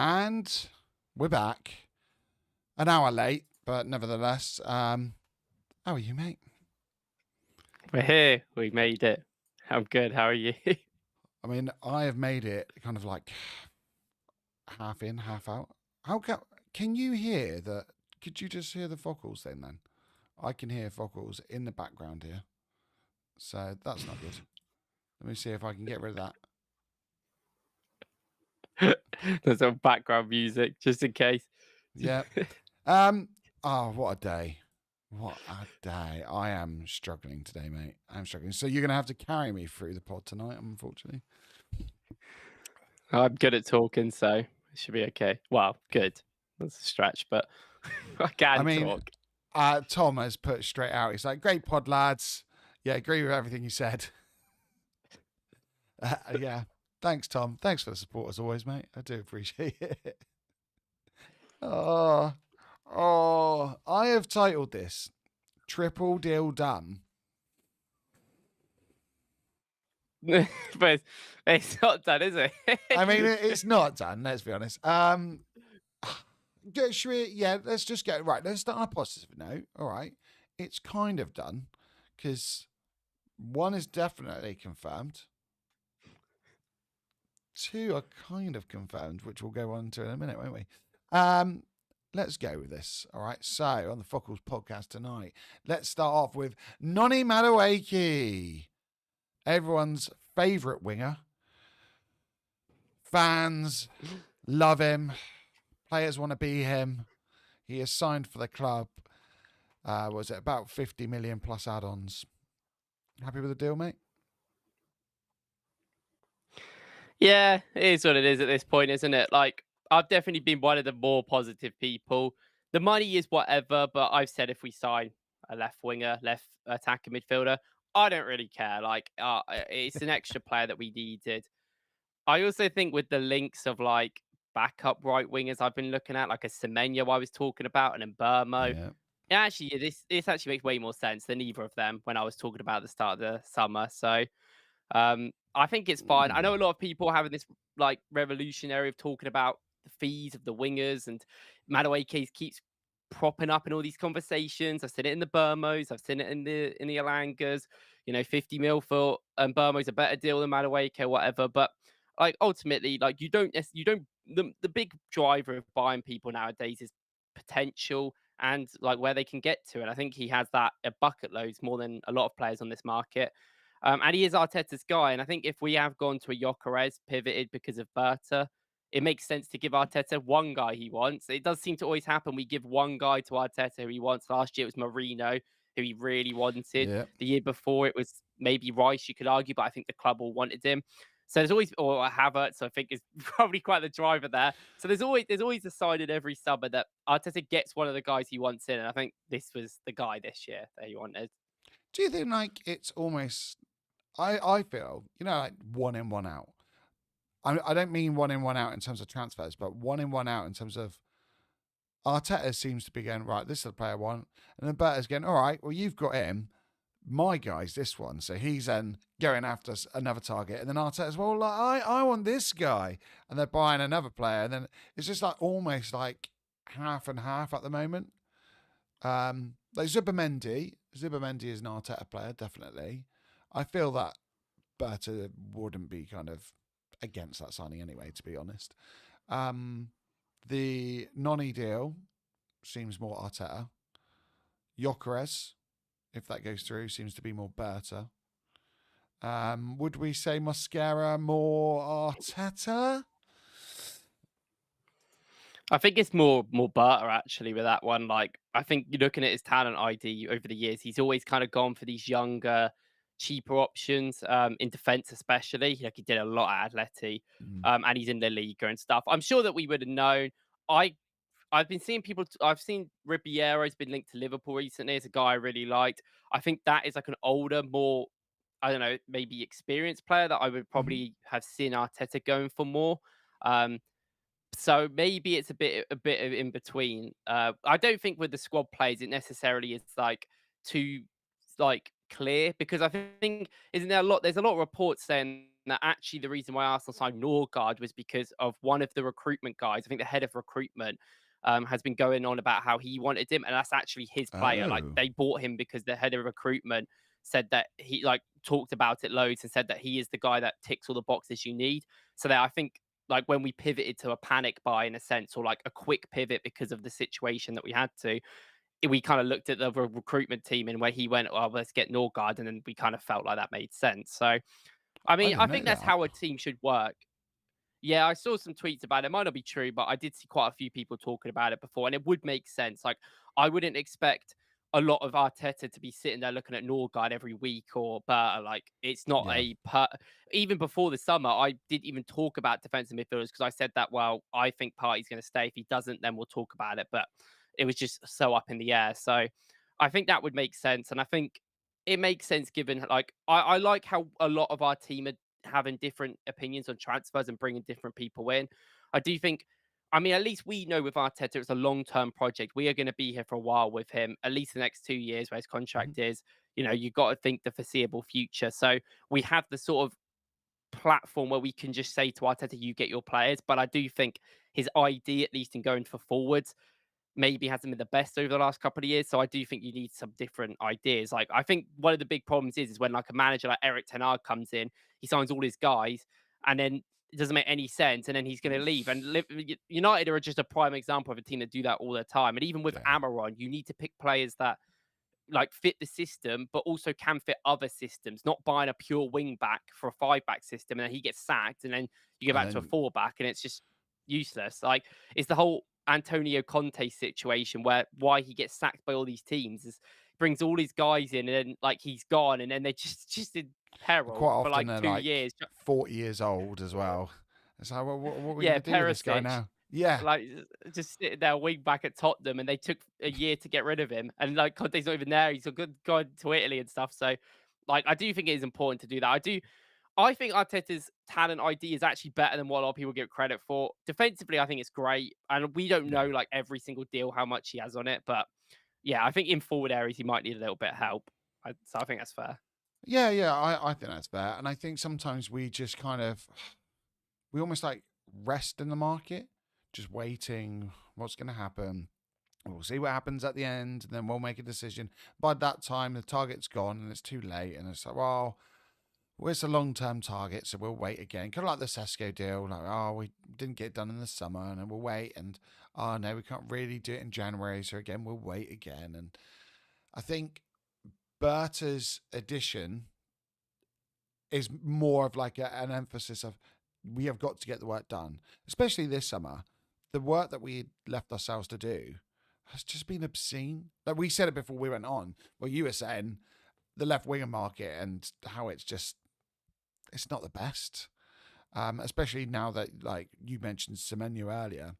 And we're back. An hour late, but nevertheless. How are you, mate? We're here. We made it. I'm good. How are you? I mean, I have made it kind of like half in, half out. Can you hear the? Could you just hear the FOKLZ thing then? I can hear FOKLZ in the background here, so that's not good. Let me see if I can get rid of that. There's some background music just in case. Yeah. Oh, what a day! What a day! I am struggling today, mate. I'm struggling. So you're gonna have to carry me through the pod tonight, unfortunately. I'm good at talking, so it should be okay. Well, good. That's a stretch, but I can I mean, talk. Tom has put straight out. He's like, "Great pod, lads. Yeah, agree with everything you said." Yeah, thanks, Tom. Thanks for the support as always, mate. I do appreciate it. Oh, I have titled this "Triple Deal Done." But it's not done, is it? I mean, it's not done. Let's be honest. Should we, yeah, let's just get right. Let's start on a positive note. All right, it's kind of done because one is definitely confirmed. Two are kind of confirmed, which we'll go on to in a minute, won't we? Let's go with this. All right. So on the FOKLZ podcast tonight, let's start off with Noni Madueke, everyone's favourite winger. Fans love him. Players want to be him. He is signed for the club. Was it about 50 million plus add-ons? Happy with the deal, mate? Yeah, it is what it is at this point, isn't it? Like, I've definitely been one of the more positive people. The money is whatever, but I've said if we sign a left winger, left attacker midfielder, I don't really care. Like, it's an extra player that we needed. I also think with the links of like backup right wingers I've been looking at, like a Semenyo I was talking about, and then Burmo. Yeah. Actually, this actually makes way more sense than either of them when I was talking about at the start of the summer. So I think it's fine. I know a lot of people having this like revolutionary of talking about the fees of the wingers, and Madueke keeps propping up in all these conversations. I've seen it in the Burmos, I've seen it in the Alangas. 50 mil for Burmo's a better deal than Madueke or whatever. But like ultimately, like the big driver of buying people nowadays is potential and like where they can get to. And I think he has that a bucket loads more than a lot of players on this market. And he is Arteta's guy. And I think if we have gone to a Gyokeres pivoted because of Berta, it makes sense to give Arteta one guy he wants. It does seem to always happen. We give one guy to Arteta who he wants. Last year it was Marino, who he really wanted. Yeah. The year before it was maybe Rice, you could argue, but I think the club all wanted him. So there's always, or Havertz, I think is probably quite the driver there. So there's always a sign in every summer that Arteta gets one of the guys he wants in. And I think this was the guy this year that he wanted. Do you think like it's almost? I feel like one in, one out. I don't mean one in, one out in terms of transfers, but one in, one out in terms of Arteta seems to be going, right, this is the player I want. And then Berta's going, all right, well, you've got him. My guy's this one. So he's then going after another target. And then Arteta's, well, like, I want this guy. And they're buying another player. And then it's just like almost like half and half at the moment. Like Zubimendi is an Arteta player, definitely. I feel that Berta wouldn't be kind of against that signing anyway, to be honest. The Noni deal seems more Arteta. Gyokeres, if that goes through, seems to be more Berta. Would we say Mosquera more Arteta? I think it's more Berta actually with that one. Like I think you're looking at his talent ID over the years. He's always kind of gone for these younger, cheaper options in defence, especially. Like he did a lot at Atleti, and he's in the Liga and stuff. I'm sure that we would have known. I've been seeing people. I've seen Ribiero's been linked to Liverpool recently. It's a guy I really liked. I think that is like an older, more I don't know, maybe experienced player that I would probably have seen Arteta going for more. So maybe it's a bit of in between. I don't think with the squad plays it necessarily is like too like clear because I think isn't there a lot? There's a lot of reports saying that actually the reason why Arsenal signed Norgard was because of one of the recruitment guys. I think the head of recruitment has been going on about how he wanted him, and that's actually his player. Like Oh, they bought him because the head of recruitment said that he like talked about it loads and said that he is the guy that ticks all the boxes you need. So that I think like when we pivoted to a panic buy in a sense, or like a quick pivot because of the situation that we had to, we kind of looked at the recruitment team and where he went, oh, let's get Norgard, and then we kind of felt like that made sense. So, I I mean, didn't I know think that's that. how a team should work. Yeah, I saw some tweets about it. It might not be true, but I did see quite a few people talking about it before, and it would make sense. Like, I wouldn't expect a lot of Arteta to be sitting there looking at Norgard every week or Berta. Like, it's not Yeah, even before the summer, I didn't even talk about defensive midfielders because I said that, well, I think Partey's going to stay. If he doesn't, then we'll talk about it. But it was just so up in the air. So I think that would make sense. And I think it makes sense given, like, I like how a lot of our team are having different opinions on transfers and bringing different people in. I do think, I mean, at least we know with Arteta it's a long-term project. We are going to be here for a while with him, at least the next 2 years where his mhm, contract is. You know, you've got to think the foreseeable future. So we have the sort of platform where we can just say to Arteta, you get your players. But I do think his idea, at least in going for forwards, maybe hasn't been the best over the last couple of years. So I do think you need some different ideas. Like I think one of the big problems is when like a manager like Eric Ten Hag comes in, he signs all his guys, and then it doesn't make any sense, and then he's going to leave. And United are just a prime example of a team that do that all the time. And even with yeah, Amaron, you need to pick players that like fit the system, but also can fit other systems, not buying a pure wing back for a 5-back system and then he gets sacked and then you go and back to a then 4-back and it's just useless. Like it's the whole Antonio Conte situation where why he gets sacked by all these teams is brings all these guys in and then like he's gone and then they're just in peril quite for often like they're 2 like years. 40 years old as well. It's like, well, what are we Yeah, going to do with this guy Perisic. now? Yeah, Like just sitting there wing back at Tottenham, and they took a year to get rid of him. And like Conte's not even there; he's a good gone to Italy and stuff. So, like, I do think it is important to do that. I think Arteta's talent ID is actually better than what a lot of people give credit for. Defensively, I think it's great, and we don't know yeah, like every single deal how much he has on it. But yeah, I think in forward areas he might need a little bit of help. So I think that's fair. yeah. I think that's fair. And I think sometimes we just kind of, we almost like rest in the market, just waiting what's going to happen. We'll see what happens at the end, and then we'll make a decision. By that time, the target's gone, and it's too late. And it's like, well, it's a long-term target, so we'll wait again. Kind of like the Sesko deal, like, oh, we didn't get it done in the summer, and then we'll wait. And oh no, we can't really do it in January, so again, we'll wait again. And I think Berta's addition is more of like an emphasis of we have got to get the work done, especially this summer. The work that we left ourselves to do has just been obscene. Like we said it before we went on. Well, you were saying the left winger market and how it's not the best. Especially now that, like you mentioned, Semenyo earlier,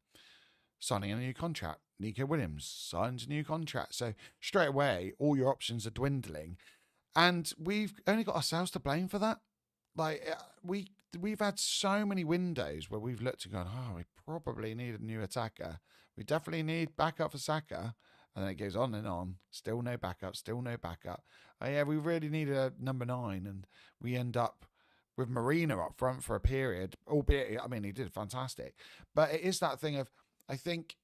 signing a new contract. Nico Williams signs a new contract. So straight away, all your options are dwindling, and we've only got ourselves to blame for that. Like we've had so many windows where we've looked and gone, oh, we probably need a new attacker. We definitely need backup for Saka. And then it goes on and on. Still no backup. Still no backup. Oh yeah, we really need a number 9, and we end up with Marina up front for a period. Albeit, I mean, he did fantastic, but it is that thing of I think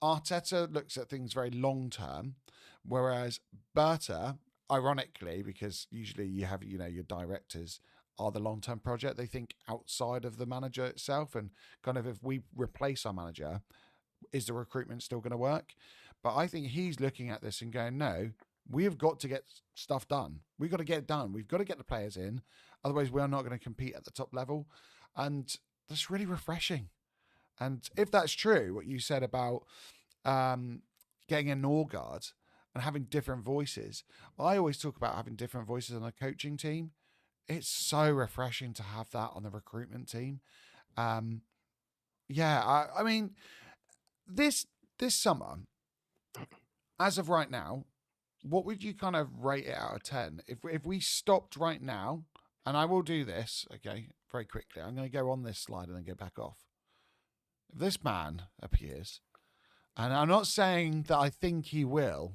Arteta looks at things very long term, whereas Berta, ironically, because usually you have your directors are the long term project. They think outside of the manager itself, and kind of if we replace our manager, is the recruitment still going to work? But I think he's looking at this and going, no, we have got to get stuff done. We've got to get it done. We've got to get the players in. Otherwise, we're not going to compete at the top level. And that's really refreshing. And if that's true, what you said about getting a Norgard and having different voices, I always talk about having different voices on a coaching team. It's so refreshing to have that on the recruitment team. Um, yeah, I mean, this summer, as of right now, what would you kind of rate it out of 10? If we stopped right now, and I will do this, okay, very quickly. I'm going to go on this slide and then go back off. If this man appears, and I'm not saying that I think he will,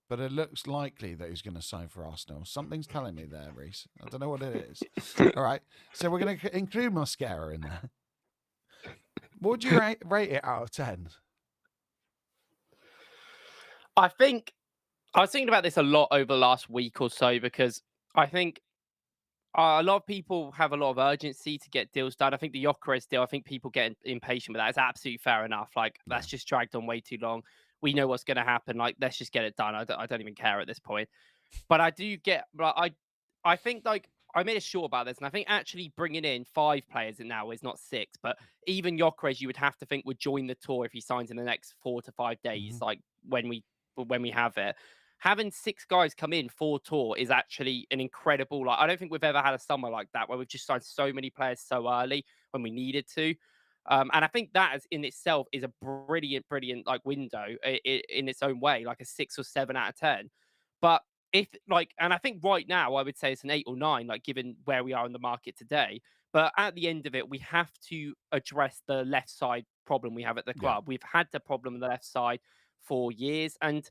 but it looks likely that he's going to sign for Arsenal. Something's telling me there, Reece. I don't know what it is. All right, so we're going to include Mascara in there. What would you rate it out of 10? I think I was thinking about this a lot over the last week or so because I think a lot of people have a lot of urgency to get deals done. I think the Gyokeres deal, I think people get impatient with that. It's absolutely fair enough. Like, Yeah. that's just dragged on way too long. We know what's going to happen. Like, let's just get it done. I don't even care at this point. But I do get, but I think like I made a short about this, and I think actually bringing in 5 players in now is not 6, but even Gyokeres, you would have to think would join the tour if he signs in the next 4 to 5 days, Mm-hmm. like when we have it. Having 6 guys come in for tour is actually an incredible. Like, I don't think we've ever had a summer like that where we've just signed so many players so early when we needed to. And I think that in itself is a brilliant like window in its own way, like a 6 or 7 out of 10. But if like, and I think right now I would say it's an 8 or 9, like given where we are in the market today. But at the end of it, we have to address the left side problem we have at the Yeah. club. We've had the problem on the left side for years, and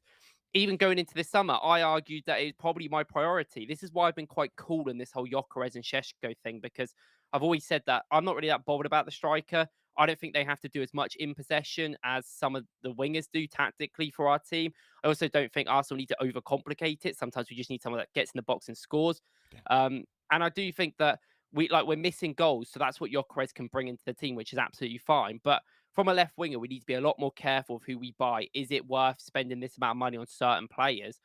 even going into this summer, I argued that it's probably my priority. This is why I've been quite cool in this whole Gyokeres and Sheshko thing, because I've always said that I'm not really that bothered about the striker. I don't think they have to do as much in possession as some of the wingers do tactically for our team. I also don't think Arsenal need to overcomplicate it. Sometimes we just need someone that gets in the box and scores. Yeah. And I do think that we're missing goals, so that's what Gyokeres can bring into the team, which is absolutely fine. But from a left winger, we need to be a lot more careful of who we buy. Is it worth spending this amount of money on certain players?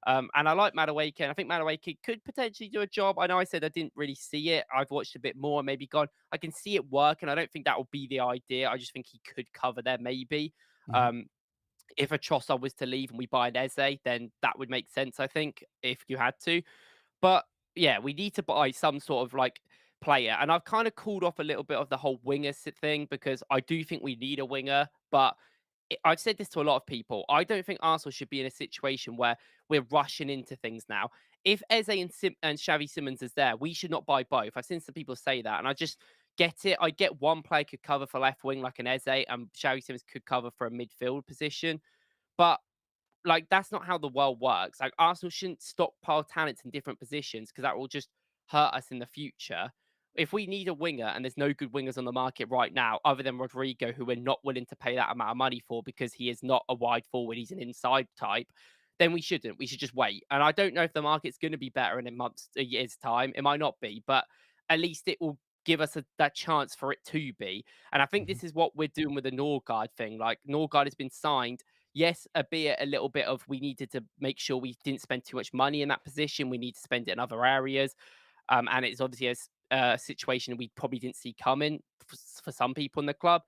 And I like Madueke, and I think Madueke could potentially do a job. I know I said I didn't really see it. I've watched a bit more and maybe gone, I can see it work, and I don't think that will be the idea. I just think he could cover there maybe. Mm-hmm. Um, if a Trossard was to leave and we buy an Eze, then that would make sense, I think, if you had to. But yeah, we need to buy some sort of like player. And I've kind of cooled off a little bit of the whole winger thing because I do think we need a winger. But I've said this to a lot of people. I don't think Arsenal should be in a situation where we're rushing into things now. If Eze and Xavi Simons is there, we should not buy both. I've seen some people say that, and I just get it. I get one player could cover for left wing like an Eze, and Xavi Simons could cover for a midfield position. But like, that's not how the world works. Like, Arsenal shouldn't stockpile talents in different positions because that will just hurt us in the future. If we need a winger and there's no good wingers on the market right now, other than Rodrigo, who we're not willing to pay that amount of money for because he is not a wide forward, he's an inside type, then we shouldn't. We should just wait. And I don't know if the market's going to be better in a year's time. It might not be, but at least it will give us that chance for it to be. And I think Mm-hmm. this is what we're doing with the Norgard thing. Like, Norgard has been signed. Yes, albeit a little bit of we needed to make sure we didn't spend too much money in that position. We need to spend it in other areas. And it's obviously a situation we probably didn't see coming for some people in the club.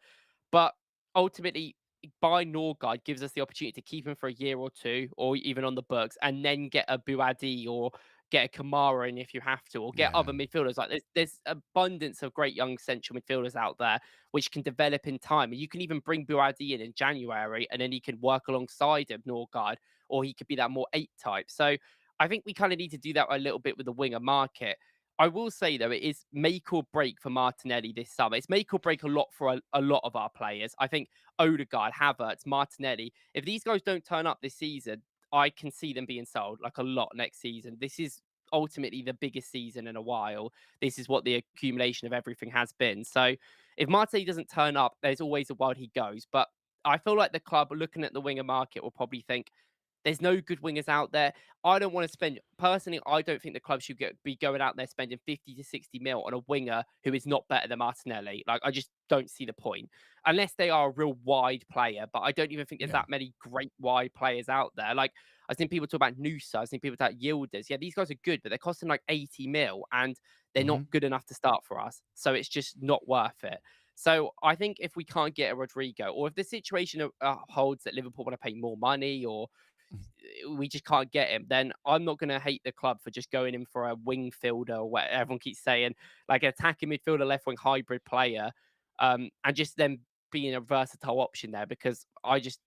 But ultimately, buying Norgard gives us the opportunity to keep him for a year or two, or even on the books, and then get a Buadi or get a Kamara in if you have to, or get Yeah. other midfielders. Like, there's abundance of great young central midfielders out there which can develop in time. And you can even bring Buadi in January, and then he can work alongside of Norgard, or he could be that more 8 type. So I think we kind of need to do that a little bit with the winger market. I will say though, it is make or break for Martinelli this summer. It's make or break a lot for a lot of our players. I think Odegaard, Havertz, Martinelli. If these guys don't turn up this season, I can see them being sold like a lot next season. This is ultimately the biggest season in a while. This is what the accumulation of everything has been. So if Martinelli doesn't turn up, there's always a world he goes. But I feel like the club, looking at the winger market, will probably think there's no good wingers out there. I don't want to spend personally. I don't think the club should be going out there spending 50 to 60 mil on a winger who is not better than Martinelli. Like, I just don't see the point unless they are a real wide player. But I don't even think there's Yeah. that many great wide players out there. Like, I've seen people talk about Nusa. I've seen people talk about Yildiz. Yeah, these guys are good, but they're costing like 80 mil and they're not Mm-hmm. good enough to start for us. So it's just not worth it. So I think if we can't get a Rodrigo, or if the situation holds that Liverpool want to pay more money, or we just can't get him, then I'm not going to hate the club for just going in for a wing fielder, or what everyone keeps saying, like an attacking midfielder, left wing hybrid player, and just then being a versatile option there, because I just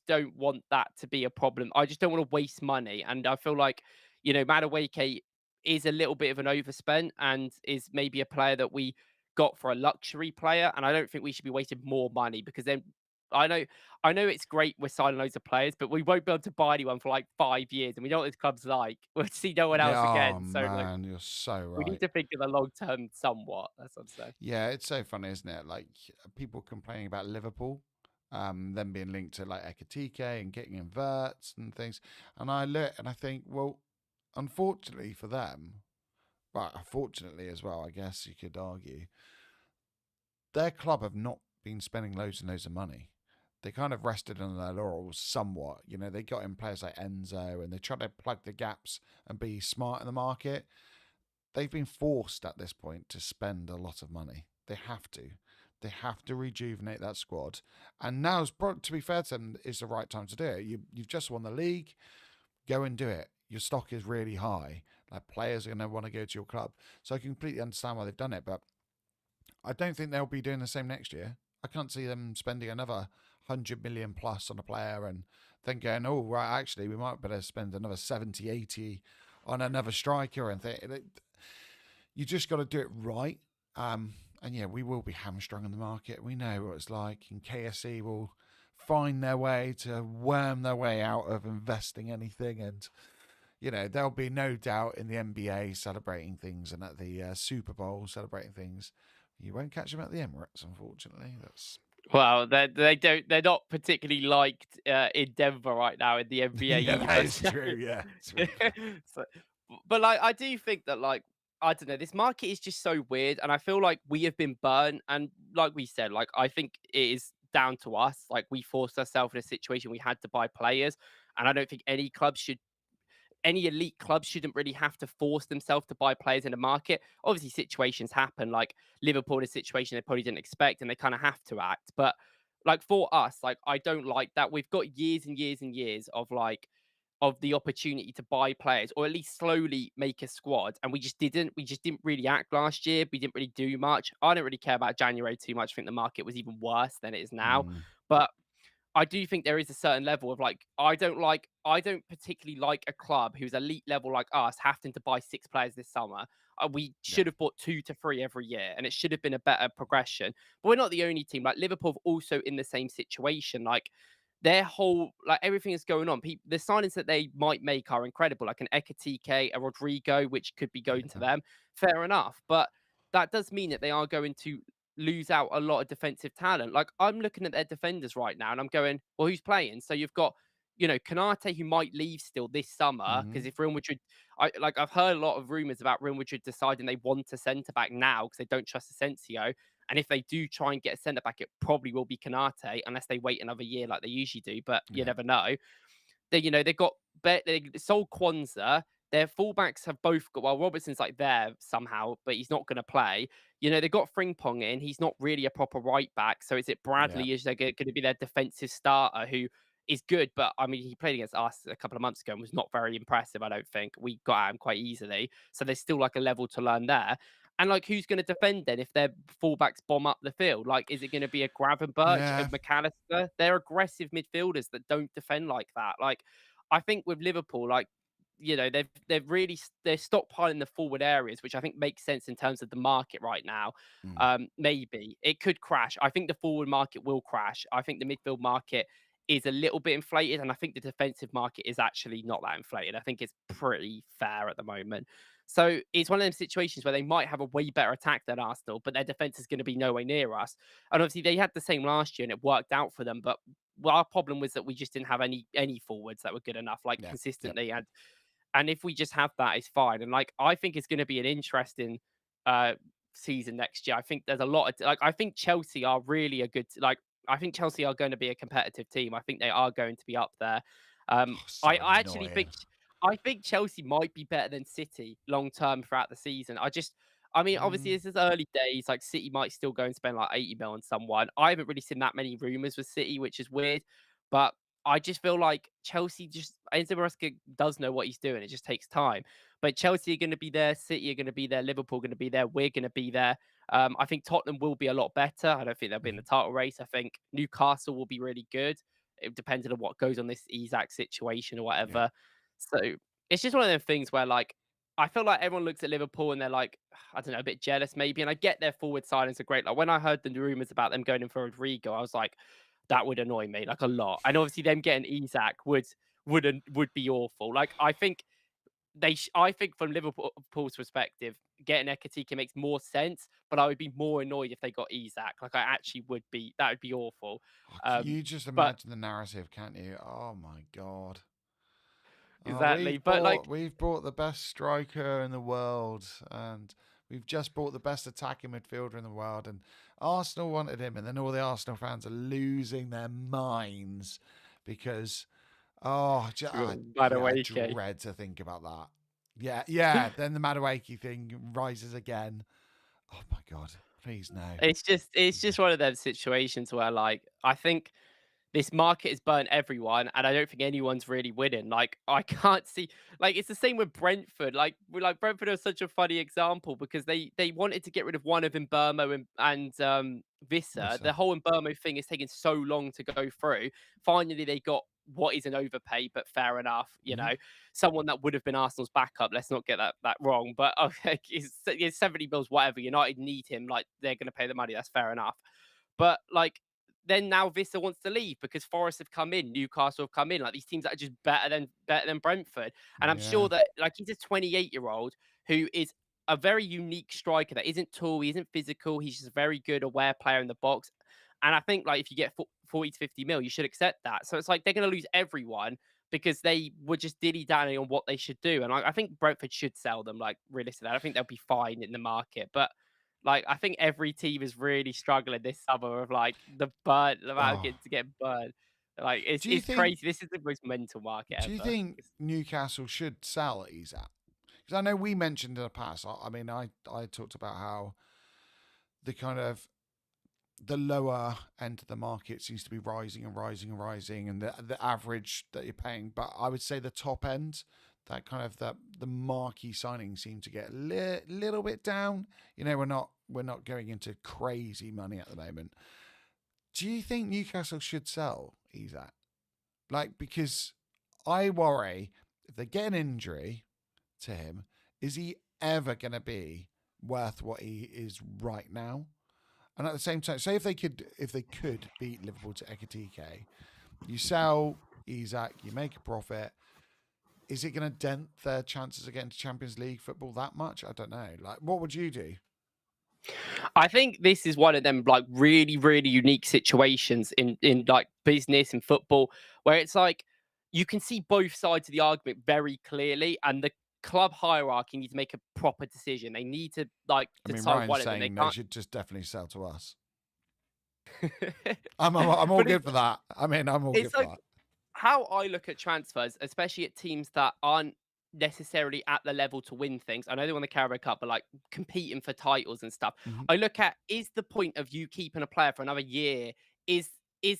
don't want that to be a problem. I just don't want to waste money, and I feel like Madueke is a little bit of an overspent and is maybe a player that we got for a luxury player, and I don't think we should be wasting more money because then I know it's great we're signing loads of players, but we won't be able to buy anyone for like 5 years, and we know what this club's like. We'll see no one else Yeah, oh again. So like, man, you're so we need right. to think of the long term somewhat. That's what I'm saying. Yeah, it's so funny, isn't it? Like people complaining about Liverpool, them being linked to like Ekatike and getting inverts and things. And I look and I think, well, unfortunately for them, but unfortunately as well, I guess you could argue, their club have not been spending loads and loads of money. They kind of rested on their laurels somewhat. You know, they got in players like Enzo and they tried to plug the gaps and be smart in the market. They've been forced at this point to spend a lot of money. They have to. They have to rejuvenate that squad. And now's, to be fair to them, is the right time to do it. You've just won the league. Go and do it. Your stock is really high. Like players are going to want to go to your club. So I completely understand why they've done it. But I don't think they'll be doing the same next year. I can't see them spending another 100 million plus on a player and then going, oh, right, actually, we might better spend another 70, 80 on another striker and you just got to do it right. And yeah, we will be hamstrung in the market. We know what it's like. And KSE will find their way to worm their way out of investing anything. And, you know, there'll be no doubt in the NBA celebrating things and at the Super Bowl celebrating things. You won't catch them at the Emirates, unfortunately. That's Well, they're not particularly liked in Denver right now in the NBA yeah, that either. is true. Yeah, to be fair. So, but like I do think that like I don't know, this market is just so weird, and I feel like we have been burned. And like we said, like I think it is down to us. Like we forced ourselves in a situation we had to buy players, and I don't think any elite club shouldn't really have to force themselves to buy players in the market. Obviously, situations happen, like Liverpool in a situation they probably didn't expect, and they kind of have to act. But like for us, like I don't like that. We've got years and years and years of like of the opportunity to buy players or at least slowly make a squad, and we just didn't. We just didn't really act last year. We didn't really do much. I don't really care about January too much. I think the market was even worse than it is now. Mm, But I do think there is a certain level of like I don't particularly like a club who's elite level like us having to buy 6 players this summer. We yeah, should have bought 2 to 3 every year, and it should have been a better progression. But we're not the only team. Like Liverpool have also in the same situation. Like their whole like everything is going on. The signings that they might make are incredible, like an Ekatike, a Rodrigo, which could be going to yeah, them. Fair enough, but that does mean that they are going to lose out a lot of defensive talent. Like I'm looking at their defenders right now and I'm going, well, who's playing? So you've got, you know, Kanate who might leave still this summer mm-hmm, because if Real Madrid, I've heard a lot of rumors about Real Madrid deciding they want a centre back now because they don't trust Asensio. And if they do try and get a centre back, it probably will be Kanate unless they wait another year like they usually do. But you yeah, never know. They've got they sold Kwanzaa. Their fullbacks have both got well, Robertson's like there somehow, but he's not going to play. You know, they got Frimpong in. He's not really a proper right back. So is it yeah, Bradley? Is they going to be their defensive starter who is good? But I mean, he played against us a couple of months ago and was not very impressive. I don't think we got at him quite easily. So there's still like a level to learn there. And like, who's going to defend then if their fullbacks bomb up the field? Like, is it going to be a Gravenberch, a yeah, McAllister? They're aggressive midfielders that don't defend like that. Like, I think with Liverpool, like you know, they're stockpiling the forward areas, which I think makes sense in terms of the market right now. mm, Maybe it could crash. I think the forward market will crash. I think the midfield market is a little bit inflated, and I think the defensive market is actually not that inflated. I think it's pretty fair at the moment. So it's one of them situations where they might have a way better attack than Arsenal, but their defense is going to be nowhere near us. And obviously they had the same last year, and it worked out for them. But our problem was that we just didn't have any forwards that were good enough, like yeah, yep, consistently. And if we just have that, it's fine. And like I think it's going to be an interesting uh season next year. I think there's a lot of like I think Chelsea are really a good like I think Chelsea are going to be a competitive team. I think they are going to be up there. oh, so I actually annoying. I think Chelsea might be better than City long term throughout the season. I mean, obviously, Mm, this is early days. Like City might still go and spend like 80 mil on someone. I haven't really seen that many rumors with City, which is weird. But I just feel like Chelsea just Enzo Maresca does know what he's doing. It just takes time. But Chelsea are going to be there, City are going to be there, Liverpool going to be there, we're going to be there. I think Tottenham will be a lot better. I don't think they'll be in the mhm, title race. I think Newcastle will be really good. It depends on what goes on this Isak situation or yeah, whatever. So it's just one of those things where like I feel like everyone looks at Liverpool and they're like, I don't know, a bit jealous maybe. And I get their forward signings are great. Like when I heard the rumors about them going in for Rodrigo, I was like, that would annoy me like a lot. And obviously, them getting Isak would be awful. Like I think I think from Liverpool's perspective, getting Ekatike makes more sense, but I would be more annoyed if they got Isak. Like I actually would be. That would be awful. Oh, Um, you just but imagine the narrative, can't you? Oh my god. Oh, exactly. But like, we've bought the best striker in the world, and we've just bought the best attacking midfielder in the world, and Arsenal wanted him, and then all the Arsenal fans are losing their minds because I Madueke. dread to think about that. Yeah, yeah. Then the Madueke thing rises again. Oh my god! Please no. It's just one of those situations where like I think this market has burnt everyone, and I don't think anyone's really winning. Like, I can't see like it's the same with Brentford. Like Brentford is such a funny example because they wanted to get rid of one of Mbermo and Visser. Listen. The whole Mbermo thing is taking so long to go through. Finally, they got what is an overpay, but fair enough. Hmm. Someone that would have been Arsenal's backup. Let's not get that wrong. But okay, it's 70 mils, whatever. United need him. Like they're going to pay the money. That's fair enough. But like then now Vista wants to leave because Forest have come in, Newcastle have come in, like these teams that are just better than Brentford. And I'm Yeah. sure that like he's a 28-year-old who is a very unique striker that isn't tall, he isn't physical, he's just a very good aware player in the box. And I think like if you get 40 to 50 mil, you should accept that. So it's like they're going to lose everyone because they were just dilly-dallying on what they should do. And I think Brentford should sell them, like realistically. I think they'll be fine in the market. But like, I think every team is really struggling this summer of like the amount Oh. to get burned. Like it's Do you it's think? crazy. This is the most mental market Do you ever. think Newcastle should sell Isak? Because I know we mentioned in the past. I mean, I talked about how the kind of the lower end of the market seems to be rising and rising and rising, and the average that you're paying. But I would say the top end, that kind of the marquee signings seem to get a little bit down. We're not going into crazy money at the moment. Do you think Newcastle should sell Isak? Like, because I worry if they get an injury to him, is he ever going to be worth what he is right now? And at the same time, say if they could beat Liverpool to Ekatike, you sell Isak, you make a profit. Is it going to dent their chances of getting to Champions League football that much? I don't know. Like, what would you do? I think this is one of them like really, really unique situations in like business and football where it's like you can see both sides of the argument very clearly, and the club hierarchy needs to make a proper decision. They need to like I mean, decide Ryan's one of them. They saying they can't. should just definitely sell to us. I'm all But good for that. I mean, I'm all good it's for like that. how I look at transfers, especially at teams that aren't necessarily at the level to win things. I know they won the Carabao Cup, but like competing for titles and stuff. Mm-hmm. I look at is the point of you keeping a player for another year is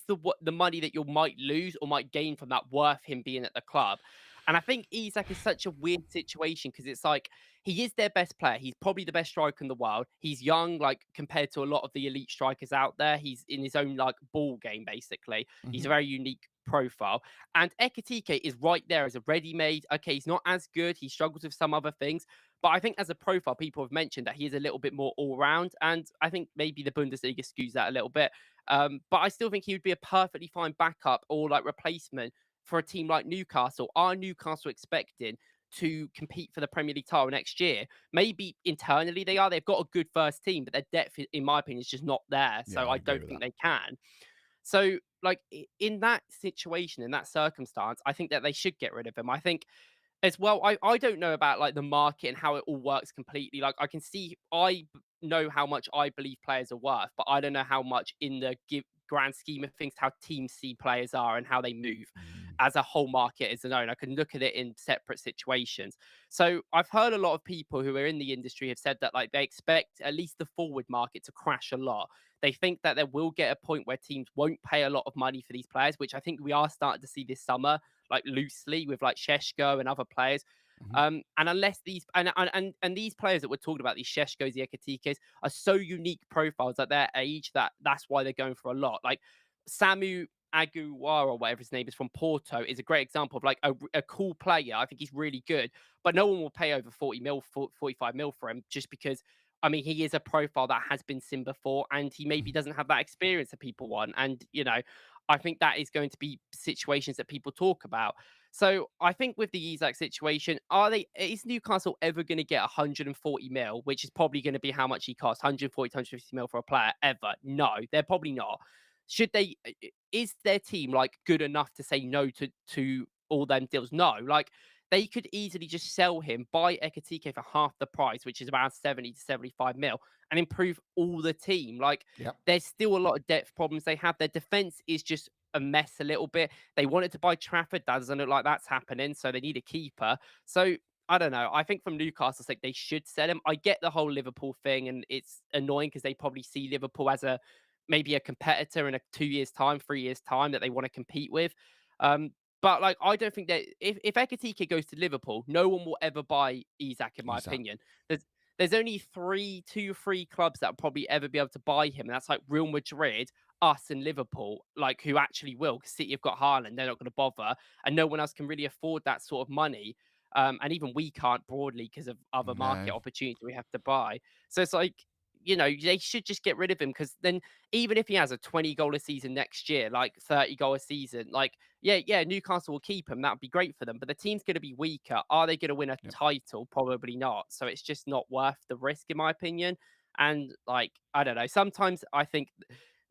the money that you might lose or might gain from that worth him being at the club? And I think Isak is such a weird situation because it's like he is their best player. He's probably the best striker in the world. He's young, like compared to a lot of the elite strikers out there. He's in his own like ball game, basically. He's Mm-hmm. a very unique profile. And Ekatike is right there as a ready-made. Okay, he's not as good. He struggles with some other things. But I think as a profile, people have mentioned that he is a little bit more all-round. And I think maybe the Bundesliga skews that a little bit. But I still think he would be a perfectly fine backup or like replacement for a team like Newcastle. Are Newcastle expecting to compete for the Premier League title next year? Maybe internally they are. They've got a good first team, but their depth, in my opinion, is just not there. Yeah, So I I agree don't with think that. they can. So, like in that situation, in that circumstance, I think that they should get rid of him. I think as well, I don't know about like the market and how it all works completely. Like I can see, know how much I believe players are worth, but I don't know how much in the grand scheme of things how teams see players are and how they move Mm. as a whole market as own. I can look at it in separate situations. So I've heard a lot of people who are in the industry have said that like they expect at least the forward market to crash a lot. They think that there will get a point where teams won't pay a lot of money for these players, which I think we are starting to see this summer, like loosely with like Sheshko and other players. Mhm. And unless these and these players that we're talking about, these Sheshkos, the Ekatikes, are so unique profiles at their age that that's why they're going for a lot. Like Samu Aguilar or whatever his name is from Porto is a great example of like a cool player. I think he's really good, but no one will pay over 40 mil, 45 mil for him just because. I mean, he is a profile that has been seen before, and he maybe Mhm. doesn't have that experience that people want. And I think that is going to be situations that people talk about. So I think with the Isak situation, is Newcastle ever going to get 140 mil, which is probably going to be how much he costs, 140, 150 mil for a player ever? No, they're probably not. Should they, is their team like good enough to say no to all them deals? No, like they could easily just sell him, buy Ekatike for half the price, which is around 70 to 75 mil, and improve all the team. Like Yep. there's still a lot of depth problems they have. Their defense is just a mess a little bit. They wanted to buy Trafford. That doesn't look like that's happening. So they need a keeper. So I don't know. I think from Newcastle's sake, they should sell him. I get the whole Liverpool thing, and it's annoying because they probably see Liverpool as maybe a competitor in a 2 years' time, 3 years' time that they want to compete with. But like, I don't think that if Ekatike goes to Liverpool, no one will ever buy Isak, in my Isak. opinion. There's only two, three clubs that will probably ever be able to buy him, and that's like Real Madrid, us, and Liverpool, like who actually will. Because City have got Haaland, they're not going to bother, and no one else can really afford that sort of money. And even we can't broadly because of other market No. opportunities we have to buy. So it's like, they should just get rid of him because then even if he has a 20 goal a season next year, like 30 goal a season, like, yeah, Newcastle will keep him. That would be great for them. But the team's going to be weaker. Are they going to win a Yep. title? Probably not. So it's just not worth the risk, in my opinion. And like, I don't know. Sometimes I think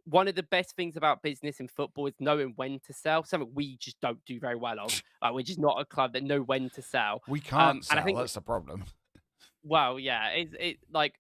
one of the best things about business in football is knowing when to sell. Something we just don't do very well of. We're just not a club that know when to sell. We can't And I sell. think, That's the problem. well, yeah, it like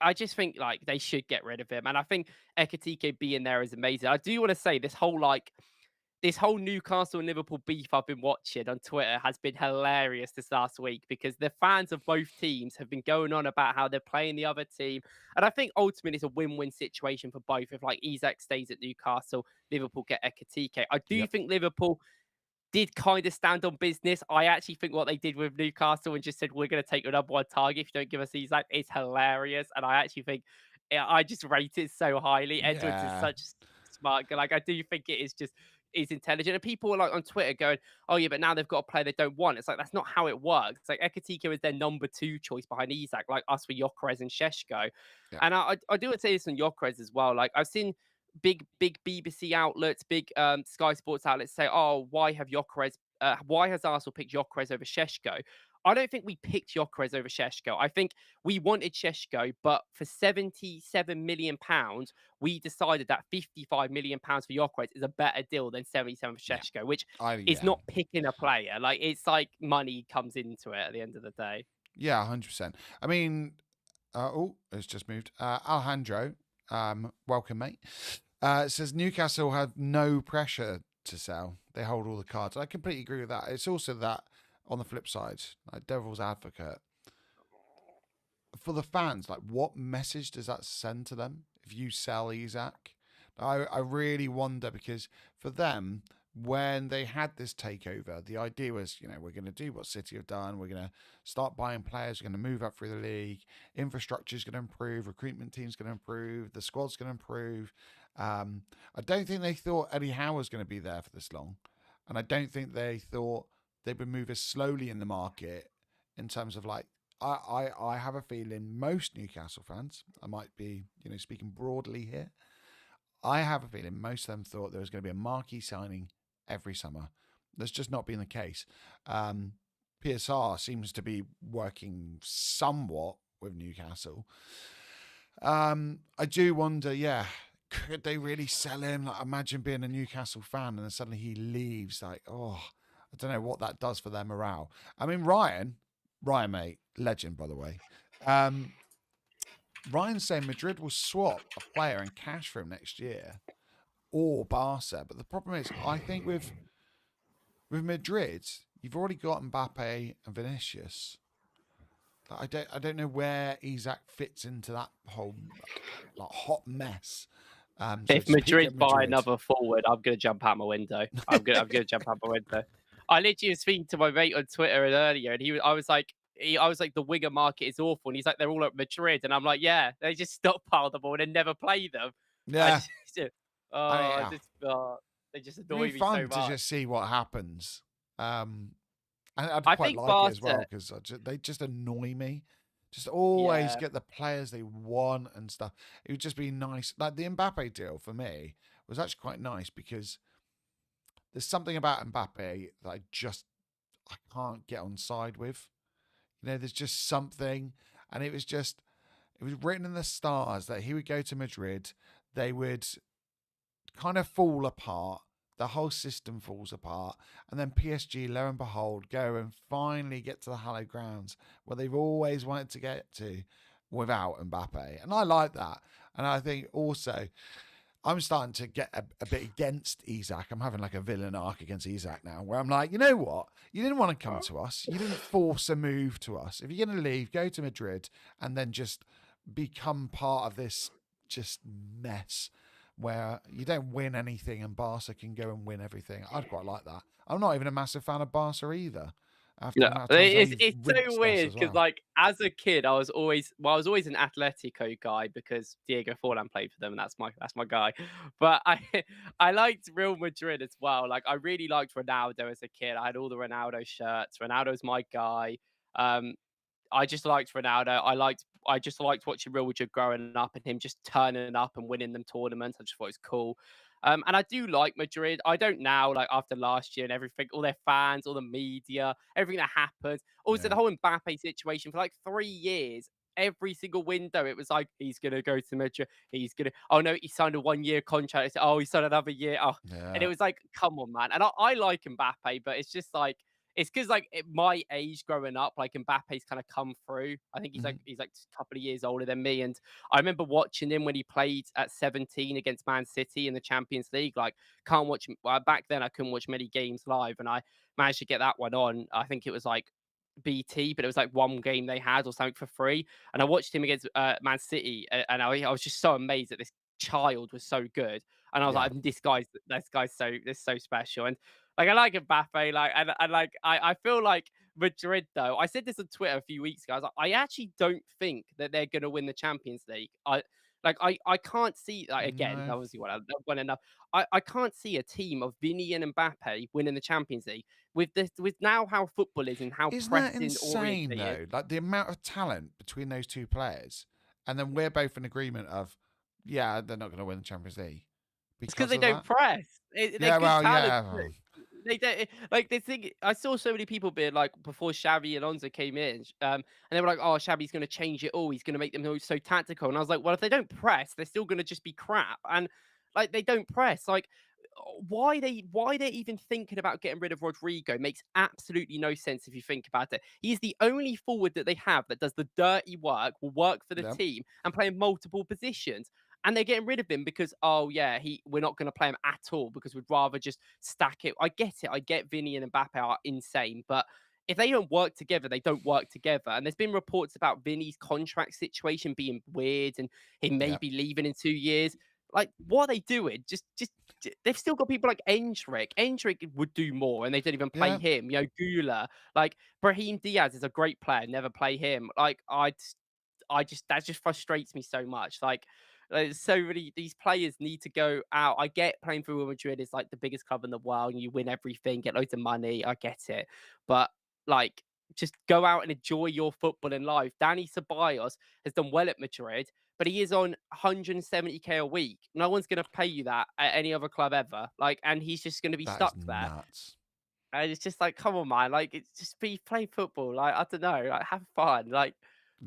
I just think like they should get rid of him, and I think Ekatike being there is amazing. I do want to say this whole Newcastle and Liverpool beef I've been watching on Twitter has been hilarious this last week because the fans of both teams have been going on about how they're playing the other team. And I think ultimately it's a win-win situation for both. If like Isak stays at Newcastle, Liverpool get Ekatike. I do Yep. think Liverpool did kind of stand on business. I actually think what they did with Newcastle and just said, we're going to take your number one target if you don't give us Isak is hilarious. And I actually think I just rate it so highly. Edwards is Yeah. such smart guy. Like, I do think it is intelligent. And people are like on Twitter going, oh, yeah, but now they've got a player they don't want. It's like, that's not how it works. It's like Ekatike is their number two choice behind Isak, like us for Gyokeres and Sheshko. Yep. And I do want to say this on Gyokeres as well. Like, I've seen big BBC outlets, big Sky Sports outlets say, "Oh, why have Gyokeres? Why has Arsenal picked Gyokeres over Sheshko?" I don't think we picked Gyokeres over Sheshko. I think we wanted Sheshko, but for £77 million, we decided that £55 million for Gyokeres is a better deal than 77 for Yeah. Sheshko, which is Yeah. not picking a player. Like it's like money comes into it at the end of the day. Yeah, 100%. I mean, it's just moved. Alejandro, welcome, mate. It says Newcastle have no pressure to sell. They hold all the cards. I completely agree with that. It's also that on the flip side, like devil's advocate, for the fans, like what message does that send to them if you sell Isak? I really wonder because for them, when they had this takeover, the idea was, we're going to do what City have done. We're going to start buying players. We're going to move up through the league. Infrastructure is going to improve. Recruitment team's going to improve. The squad's going to improve. I don't think they thought Eddie Howe was going to be there for this long. And I don't think they thought they would move as slowly in the market in terms of like, I have a feeling most Newcastle fans, I might be, speaking broadly here, I have a feeling most of them thought there was going to be a marquee signing every summer. That's just not been the case. PSR seems to be working somewhat with Newcastle. I do wonder, could they really sell him? Like, imagine being a Newcastle fan and then suddenly he leaves. Like, I don't know what that does for their morale. I mean, Ryan, mate, legend, by the way. Ryan's saying Madrid will swap a player and cash for him next year, or Barca. But the problem is, I think with Madrid, you've already got Mbappe and Vinicius. I don't know where Isak fits into that whole like hot mess. So If to speak Madrid at buy Madrid, another forward, I'm gonna jump out my window. I'm gonna jump out my window. I literally was speaking to my mate on Twitter earlier, and I was like, the winger market is awful, and he's like, they're all at Madrid, and I'm like, yeah, they just stockpile them all and then never play them. I yeah, just, I mean, they just it'd be annoy me so fun to much. just see what happens. And I'd I quite think like it as well Barca, because they just annoy me. Just always yeah, get the players they want and stuff. It would just be nice. Like the Mbappe deal for me was actually quite nice because there's something about Mbappe that I can't get on side with. There's just something, and it was written in the stars that he would go to Madrid, they would kind of fall apart. The whole system falls apart, and then PSG, lo and behold, go and finally get to the hallowed grounds where they've always wanted to get to without Mbappe, and I like that. And I think also I'm starting to get a bit against Isak. I'm having like a villain arc against Isak now, where I'm like, you know what? You didn't want to come to us. You didn't force a move to us. If you're going to leave, go to Madrid and then just become part of this just mess where you don't win anything and Barca can go and win everything. I'd quite like that. I'm not even a massive fan of Barca either. After the No, amount of times they've it's so rinsed us weird as because, well. like, as a kid, I was always an Atletico guy because Diego Forlan played for them, and that's my guy. But I I liked Real Madrid as well. Like, I really liked Ronaldo as a kid. I had all the Ronaldo shirts. Ronaldo's my guy. Um, I just liked Ronaldo. I just liked watching Real Madrid growing up and him just turning up and winning them tournaments. I just thought it was cool. And I do like Madrid. I don't now, like after last year and everything, all their fans, all the media, everything that happened. Also, Yeah, the whole Mbappe situation for like 3 years. Every single window, it was like he's gonna go to Madrid. He's gonna. Oh no, he signed a 1 year contract. It's, oh, he signed another year. Oh, and it yeah. was like, come on, man. And I like Mbappe, but it's just like it's because like at my age growing up, like Mbappe's kind of come through. I think Mhm. he's like a couple of years older than me, and I remember watching him when he played at 17 against Man City in the Champions League. Like, can't watch back then. I couldn't watch many games live, and I managed to get that one on. I think it was like BT, but it was like one game they had or something for free. And I watched him against Man City, and I was just so amazed that this child was so good. And I was Yeah. like, this so special. And like I like Mbappe, like and like I feel like Madrid though. I said this on Twitter a few weeks ago. I was like, I actually don't think that they're gonna win the Champions League. I can't see like again, No. obviously what I've won enough. I can't see a team of Vinny and Mbappe winning the Champions League with now how football is and how Isn't that pressing insane oriented it is. though? Like the amount of talent between those two players, and then we're both in agreement of, yeah, they're not going to win the Champions League It's because because they of don't that. press. They're Yeah, good well, talent. yeah, They don't like the thing. I saw so many people being like before Xavi Alonso came in, and they were like, "Oh, Xavi's going to change it all. He's going to make them all so tactical." And I was like, "Well, if they don't press, they're still going to just be crap." And like they don't press. Like why they're even thinking about getting rid of Rodrigo makes absolutely no sense if you think about it. He's the only forward that they have that does the dirty work, will work for the yeah, team, and play in multiple positions. And they're getting rid of him because, oh yeah, we're not going to play him at all because we'd rather just stack it. I get it. I get Vinny and Mbappe are insane, but if they don't work together, they don't work together. And there's been reports about Vinny's contract situation being weird and he may yeah, be leaving in 2 years. Like, what are they doing? They've still got people like Endrick. Endrick would do more, and they don't even play yeah. him. Gula, like Brahim Diaz is a great player. Never play him. Like, I just that just frustrates me so much. Like so many these players need to go out. I get playing for Real Madrid is like the biggest club in the world, and you win everything, get loads of money. I get it, but like just go out and enjoy your football in life. Danny Ceballos has done well at Madrid, but he is on 170K a week. No one's going to pay you that at any other club ever. Like, and he's just going to be That is stuck there. nuts. And it's just like, come on, man. Like, it's just play football. Like, I don't know. Like, have fun. Like,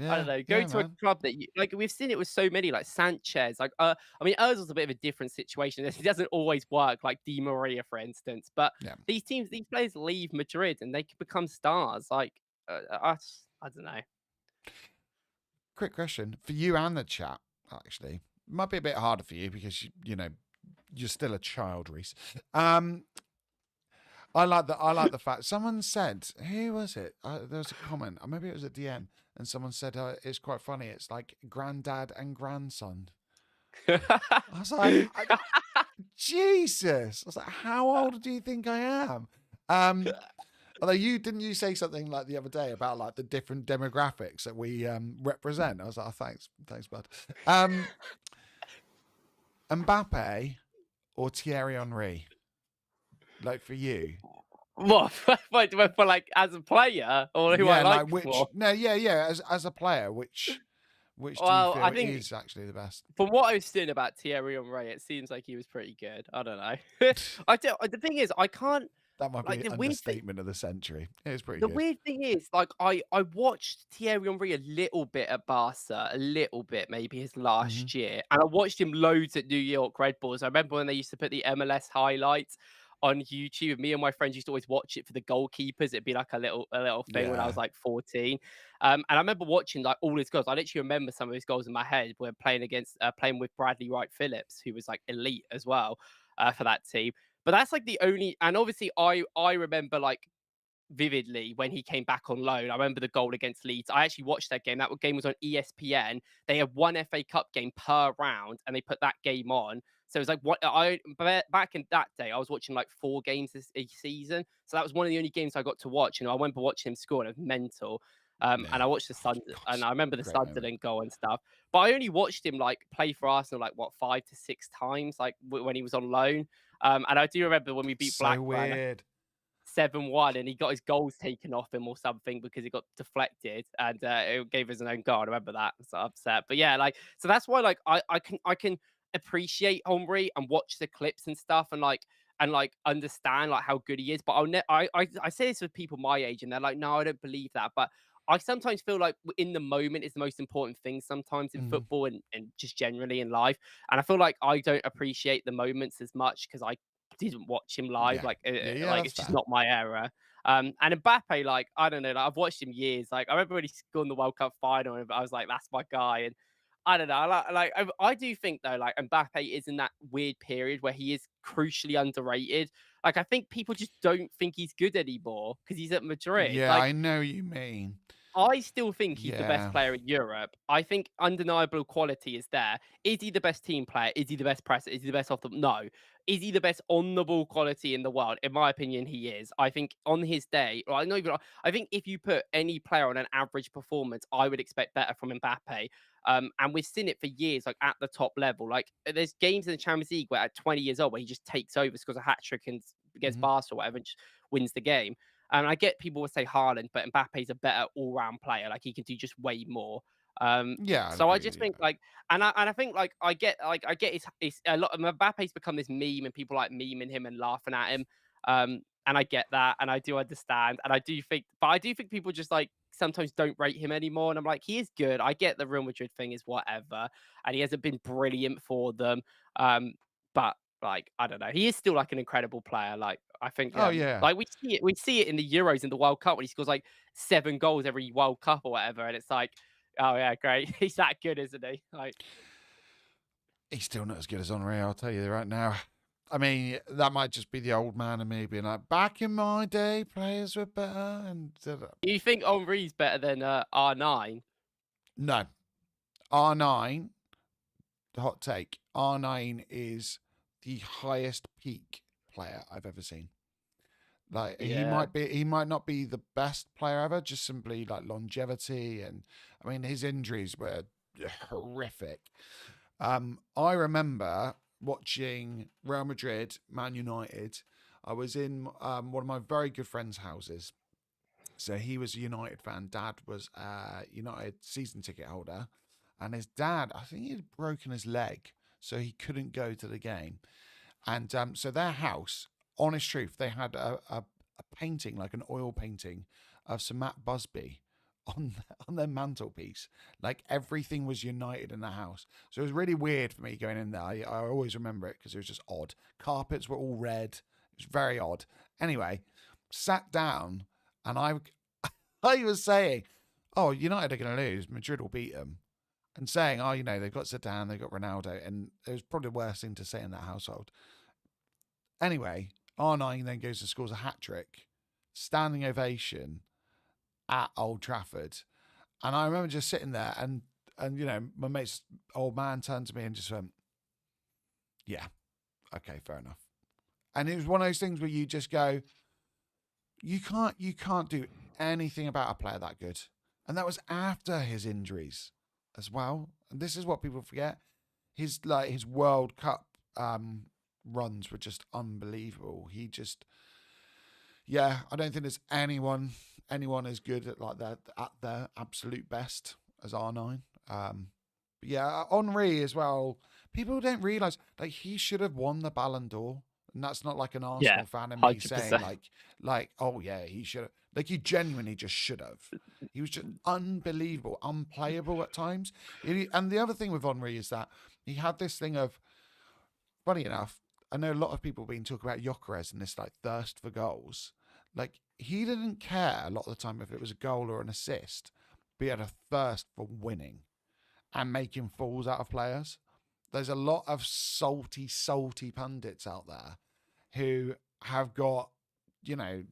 I don't Yeah, know. Go yeah, to a man. club that you like. We've seen it with so many, like Sanchez. Like, I mean, Ozil's a bit of a different situation. It doesn't always work, like Di Maria, for instance. But Yeah. these players leave Madrid and they can become stars. Like, I don't know. Quick question for you and the chat. Actually, might be a bit harder for you because you're still a child, Reece. I like the fact someone said, who was it? There was a comment, or maybe it was a DM, and someone said it's quite funny. It's like granddad and grandson. I was like, Jesus. I was like, how old do you think I am? Although you say something like the other day about like the different demographics that we represent. I was like, oh, thanks, bud. Mbappe or Thierry Henry? Like for you? What? For like as a player or who I Yeah, like like which? for? No, yeah. As a player, which Which do you Well, I feel think is actually the best? from what I've seen about Thierry Henry, it seems like he was pretty good. I don't know. I do. The thing is, I can't That might be like an the weird thing. understatement of the century. It was pretty The good. weird thing is, like, I watched Thierry Henry a little bit at Barca, a little bit maybe his Hmm. last year, and I watched him loads at New York Red Bulls. I remember when they used to put the MLS highlights on YouTube. Me and my friends used to always watch it for the goalkeepers. It'd be like a little thing when I was Yeah. like 14. And I remember watching like all his goals. I literally remember some of his goals in my head. We're playing with Bradley Wright Phillips, who was like elite as well for that team. But that's like the only, and obviously I remember like vividly when he came back on loan. I remember the goal against Leeds. I actually watched that game. That game was on ESPN. They had one FA Cup game per round, and they put that game on. So it was like what back in that day, I was watching like 4 games a season. So that was one of the only games I got to watch. And I remember watching him score, and it was mental. And Yeah. I watched God, and I remember the great moment. Sunderland goal and stuff. But I only watched him like play for Arsenal like what 5 to 6 times, like when he was on loan. And I do remember when we beat So Blackburn, weird. 7-1, and he got his goals taken off him or something because it got deflected, and it gave us an own goal. I remember that. I was so upset. But yeah, like so that's why like I can appreciate Henry and watch the clips and stuff and understand like how good he is. But I say this with people my age and they're like, no, I don't believe that. But I sometimes feel like in the moment is the most important thing sometimes in Hmm. football and just generally in life. And I feel like I don't appreciate the moments as much because I didn't watch him live. Yeah. Yeah. Yeah. Like That's it's just fair. not my era. And Mbappe, like I don't know, like I've watched him years. Like I remember when he scored in the World Cup final, and I was like, that's my guy. And I don't know, I do think though, like Mbappe is in that weird period where he is crucially underrated. Like I think people just don't think he's good anymore because he's at Madrid. Yeah, Like I know you mean. I still think he's the best Yeah. player in Europe. I think undeniable quality is there. Is he the best team player? Is he the best presser? Is he the best off the? No. Is he the best on the ball quality in the world? In my opinion, he is. I think on his day, or I know even I think if you put any player on an average performance, I would expect better from Mbappe. And we've seen it for years, like at the top level. Like there's games in the Champions League where at 20 years old, where he just takes over, scores a hat trick and against Hmm. Barca or whatever, and just wins the game. And I get people would say Haaland, but Mbappe's a better all-round player. Like he can do just way more. Yeah, I'd So I agree. just think Yeah. like, and I think like I get his a lot. Mbappe's become this meme, and people like memeing him and laughing at him. And I get that, and I do understand, and I do think people just like sometimes don't rate him anymore. And I'm like, he is good. I get the Real Madrid thing is whatever, and he hasn't been brilliant for them. But like I don't know, he is still like an incredible player. Like I think, Oh yeah. like we see it in the Euros in the World Cup when he scores like 7 goals every World Cup or whatever, and it's like, oh yeah, great, he's that good, isn't he? Like, He's still not as good as Henri, I'll tell you right now. I mean, that might just be the old man in me being like, back in my day, players were better. And do you think Henri's better than R9? no, R9, the hot take, R9 is the highest peak player I've ever seen. Like Yeah, he might not be the best player ever, just simply like longevity, and I mean his injuries were horrific. I remember watching Real Madrid, Man United. I was in one of my very good friends' houses. So he was a United fan. Dad was a United season ticket holder. And his dad, I think he had broken his leg. So he couldn't go to the game. And so their house, honest truth, they had a painting, like an oil painting of Sir Matt Busby on their mantelpiece. Like everything was united in the house. So it was really weird for me going in there. I always remember it because it was just odd. Carpets were all red. It was very odd. Anyway, sat down and I was saying, oh, United are going to lose. Madrid will beat them. And saying, oh, they've got Zidane, they've got Ronaldo. And it was probably the worst thing to say in that household. Anyway, R9 then goes and scores a hat trick, standing ovation at Old Trafford. And I remember just sitting there and my mate's old man turned to me and just went, yeah, okay, fair enough. And it was one of those things where you just go, you can't do anything about a player that good. And that was after his injuries as well. And this is what people forget. His World Cup runs were just unbelievable. He just, yeah, I don't think there's anyone as good at like that at their absolute best as R9. But yeah, Henri as well. People don't realize like he should have won the Ballon d'Or, and that's not like an Yeah, Arsenal fan and me saying 100%. like oh yeah he should have. Like he genuinely just should have. He was just unbelievable, unplayable at times. And the other thing with Henri is that he had this thing of, funny enough, I know a lot of people have been talking about Gyokeres and this like thirst for goals. Like he didn't care a lot of the time if it was a goal or an assist, but he had a thirst for winning and making fools out of players. There's a lot of salty pundits out there who have got,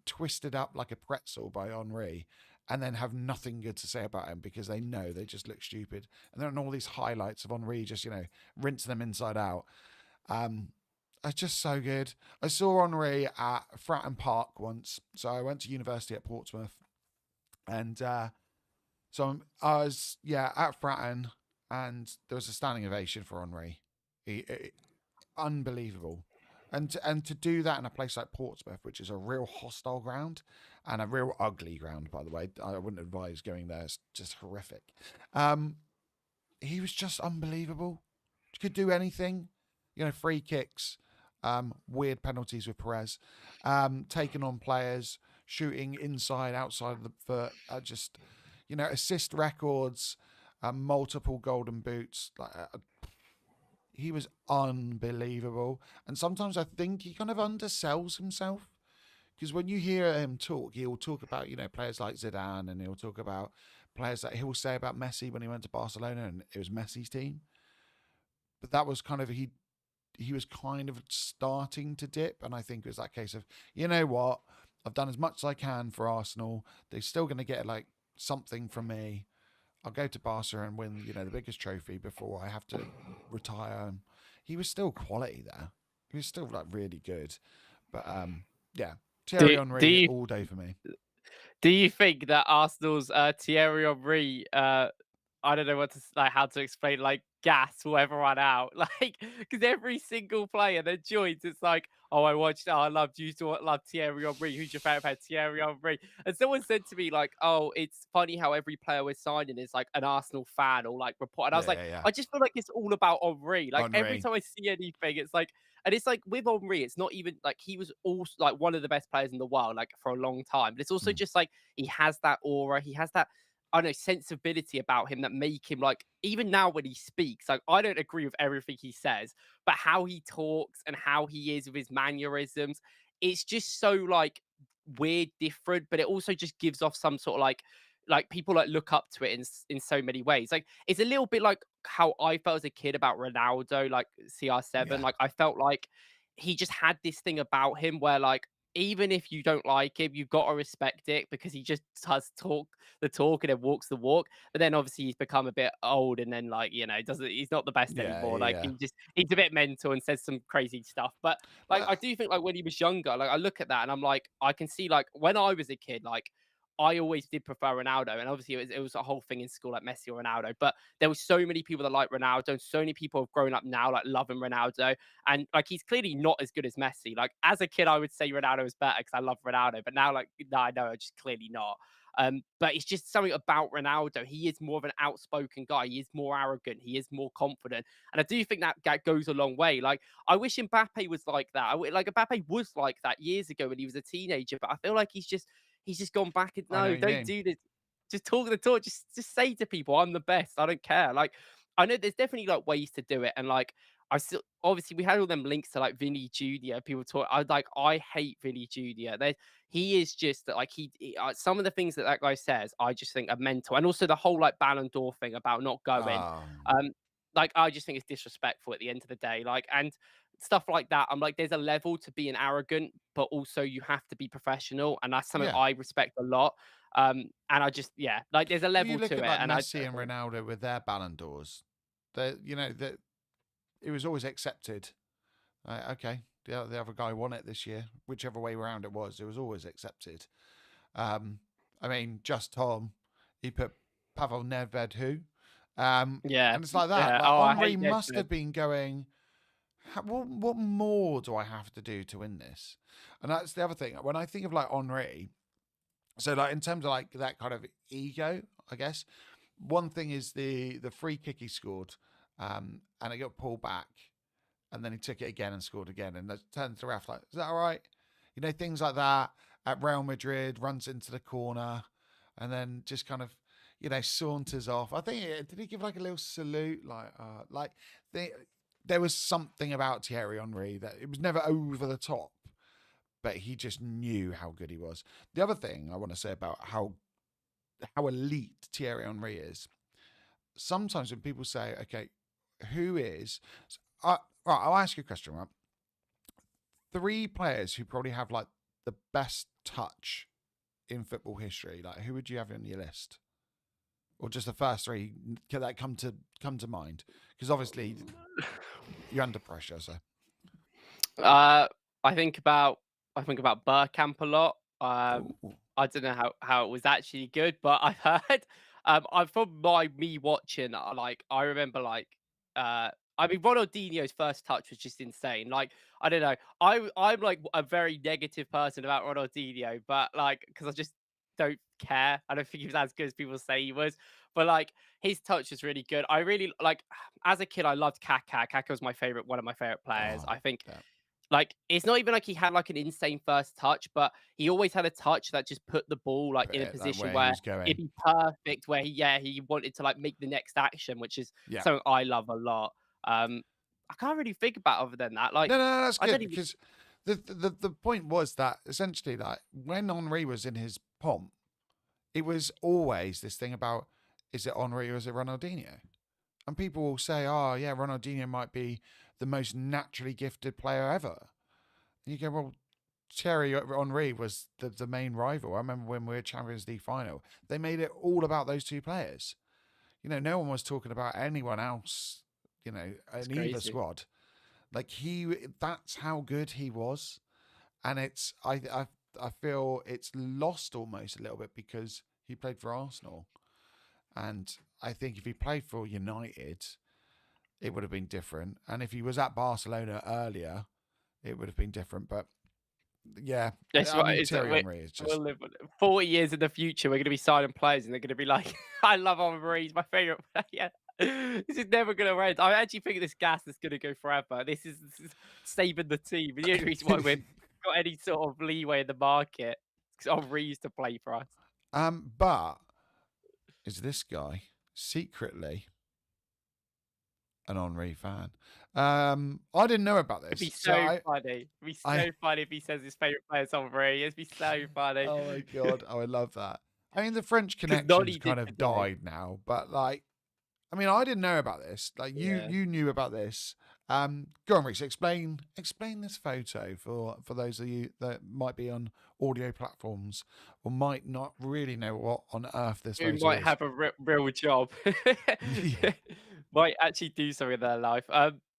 twisted up like a pretzel by Henri and then have nothing good to say about him because they know they just look stupid. And then all these highlights of Henri just, rinse them inside out. It's just so good. I saw Henri at Fratton Park once. So I went to university at Portsmouth. And I was, at Fratton, and there was a standing ovation for Henri. Unbelievable. And to do that in a place like Portsmouth, which is a real hostile ground and a real ugly ground, by the way, I wouldn't advise going there. It's just horrific. He was just unbelievable. He could do anything. Free kicks, weird penalties with Perez, taking on players, shooting inside, outside of the foot, just, assist records, multiple golden boots. He was unbelievable. And sometimes I think he kind of undersells himself. Because when you hear him talk, he'll talk about, players like Zidane, and he'll talk about players that he'll say about Messi when he went to Barcelona and it was Messi's team. But that was kind of, he was kind of starting to dip. And I think it was that case of, you know what? I've done as much as I can for Arsenal. They're still going to get like something from me. I'll go to Barca and win, the biggest trophy before I have to retire. He was still quality there. He was still like really good. But yeah, Thierry Do Henry you all day for me. do you think that Arsenal's Thierry Henry I don't know how to explain, like, gas will ever run out. Like, because every single player that joins, it's like, oh, I loved you to love Thierry Henry. Who's your favorite player? Thierry Henry. And someone said to me, like, oh, it's funny how every player we're signing is like an Arsenal fan or like report. And I was like, Yeah. I just feel like it's all about Henry. Like every Henry. time I see anything, it's like, and it's like with Henry, it's not even like he was also like one of the best players in the world, like for a long time. But it's also Mm. just like he has that aura, he has that I don't know, sensibility about him that make him like, even now when he speaks, like I don't agree with everything he says, but how he talks and how he is with his mannerisms, it's just so like weird, different, but it also just gives off some sort of like people like look up to it in so many ways. Like it's a little bit like how I felt as a kid about Ronaldo, like CR7. Yeah. Like I felt like he just had this thing about him where like even if you don't like him, you've got to respect it because he just does talk the talk and then walks the walk. But then obviously he's become a bit old and then like, doesn't he's not the best anymore. Like Yeah. he's a bit mental and says some crazy stuff. But like I Well, do think like when he was younger, like I look at that and I'm like, I can see like when I was a kid, like I always did prefer Ronaldo. And obviously it was a whole thing in school like Messi or Ronaldo. But there were so many people that like Ronaldo and so many people have grown up now like loving Ronaldo. And like he's clearly not as good as Messi. Like as a kid, I would say Ronaldo is better because I love Ronaldo. But now, like, no, I know, just clearly not. But it's just something about Ronaldo. He is more of an outspoken guy. He is more arrogant. He is more confident. And I do think that goes a long way. Like, I wish Mbappe was like that. Like, Mbappe was like that years ago when he was a teenager. But I feel like he's just gone back and I know no, what you don't mean. do this. Just talk the talk. Just say to people, I'm the best. I don't care. Like, I know there's definitely like ways to do it. And like, I still obviously we had all them links to like Vinny Jr. People talk. I hate Vinny Jr. He is just like some of the things that guy says, I just think are mental, and also the whole like Ballon d'Or thing about not going. Um, like I just think it's disrespectful at the end of the day. Like and stuff like that. I'm like, there's a level to being arrogant, but also you have to be professional, and that's something Yeah. I respect a lot. And I just like there's a Well, you level look to at it, like and I Messi and Ronaldo with their Ballon d'Ors. That it was always accepted. Okay, the other guy won it this year. Whichever way around it was always accepted. I mean, just Tom, he put Pavel Nedved who, yeah, and it's like that. yeah. Like Oh, I Henri hate must Nedved. have been going. What more do I have to do to win this? And that's the other thing. When I think of like Henri, so like in terms of like that kind of ego, I guess one thing is the free kick he scored, and it got pulled back, and then he took it again and scored again, and turned to the ref like, "Is that all right?" You know, things like that. At Real Madrid, runs into the corner, and then just kind of, saunters off. I think did he give like a little salute, like there was something about Thierry Henry that it was never over the top, but he just knew how good he was. The other thing I want to say about how elite Thierry Henry is, sometimes when people say, okay, who is, right, I'll ask you a question, right? 3 players who probably have like the best touch in football history, like who would you have on your list? Or just the first 3 that come to mind? Because obviously you're under pressure, so. Uh, I think about Bergkamp a lot. Ooh. I don't know how it was actually good, but I've heard. I'm from me watching. I remember I mean, Ronaldinho's first touch was just insane. Like, I don't know. I'm like a very negative person about Ronaldinho, but like, because I just don't care. I don't think he was as good as people say he was. But like, his touch was really good. I really like. As a kid, I loved Kaká. Kaká was one of my favorite players. Oh, I think yeah. like, it's not even like he had like an insane first touch, but he always had a touch that just put the ball like Put in a it like position where he where was it'd going. be perfect, where he wanted to like make the next action, which is Yeah. something I love a lot. I can't really think about other than that. Like, No, that's I don't good even. because the point was that essentially, like when Henri was in his pomp, it was always this thing about, is it Henri or is it Ronaldinho? And people will say, oh yeah, Ronaldinho might be the most naturally gifted player ever. And you go, well, Thierry Henry was the main rival. I remember when we were Champions League final, they made it all about those 2 players. No one was talking about anyone else, It's in either crazy. squad. Like that's how good he was. And I feel it's lost almost a little bit because he played for Arsenal. And I think if he played for United, it would have been different. And if he was at Barcelona earlier, it would have been different. But yeah, That's I what mean, it's Thierry Henry is just. we'll live 40 years in the future. We're gonna be signing players, and they're gonna be like, "I love Henry. He's my favorite player." This is never gonna end. I actually think this gas is gonna go forever. This is saving the team. The only reason why we've got any sort of leeway in the market is Henry used to play for us. But is this guy secretly an Henry fan? I didn't know about It'd be this, so so funny. It'd be I, so funny if he says his favorite player is Henry. It'd be so funny. oh my god, I would love that. I mean, the French Because connection's Nolly did kind of today. died now, but like, I mean, I didn't know about this. Like, Yeah. you knew about this. Go on, Reece. Explain this photo for those of you that might be on audio platforms or might not really know what on earth this Who photo might is. have a real job. Yeah, Might actually do something in their life.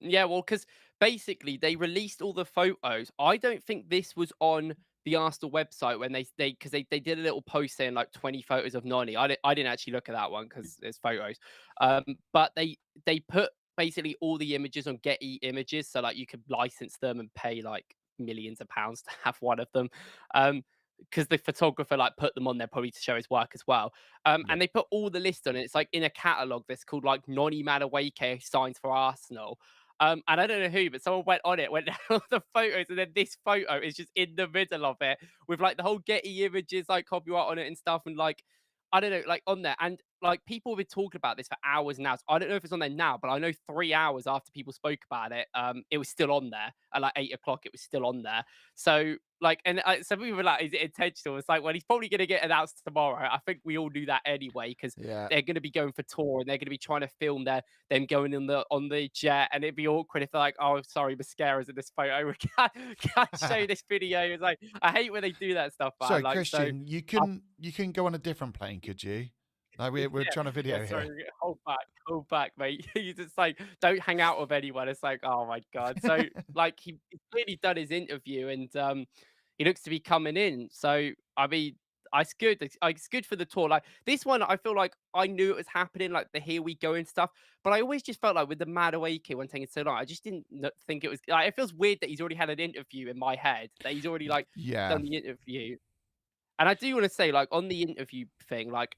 Yeah, well, because basically they released all the photos. I don't think this was on the Arsenal website when they did a little post saying like 20 photos of Noni. I didn't actually look at that one because it's photos. But they put basically all the images on Getty Images, so like you could license them and pay like millions of pounds to have one of them. Because the photographer like put them on there probably to show his work as well. yeah. And they put all the list on it. It's like in a catalog that's called like Noni Madueke signs for Arsenal. And I don't know who, but someone went on it, went down all the photos, and then this photo is just in the middle of it with like the whole Getty Images like copyright on it and stuff, and like I don't know, like on there, and like people have been talking about this for hours now. So I don't know if it's on there now, but I know 3 hours after people spoke about it, it was still on there at like 8 o'clock. It was still on there. So like, and some people were like, "Is it intentional?" It's like, well, he's probably going to get announced tomorrow. I think we all knew that anyway because Yeah. they're going to be going for tour and they're going to be trying to film them going on the jet, and it'd be awkward if they're like, "Oh, sorry, mascara's in this photo. We can't show you this video." It's like I hate when they do that stuff, man. Sorry, Like so. Christian, you can go on a different plane, could you? Like we're Yeah, trying to yeah, video sorry, here. hold back, mate. You just like don't hang out with anyone. It's like, oh my god. So like he's clearly done his interview and he looks to be coming in. So I mean, it's good. It's good for the tour. Like this one, I feel like I knew it was happening, like the here we go and stuff. But I always just felt like with the Mad Awake one taking so long, I just didn't think it was. Like, it feels weird that he's already had an interview in my head. That he's already like Yeah. done the interview. And I do want to say, like, on the interview thing, like,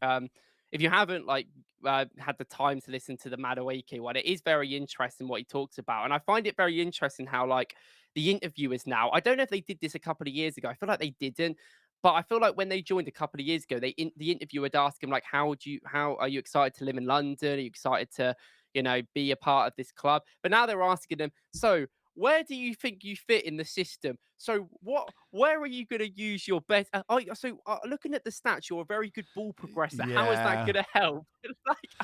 if you haven't, like, had the time to listen to the Madueke one. It is very interesting what he talks about, and I find it very interesting how like the interviewers now. I don't know if they did this a couple of years ago. I feel like they didn't. But I feel like when they joined a couple of years ago, the interviewer would ask him like, how are you excited to live in London? Are you excited to, be a part of this club? But now they're asking them, so where do you think you fit in the system? So where are you going to use your best? Looking at the stats, you're a very good ball progressor. How is that Yeah. going to help?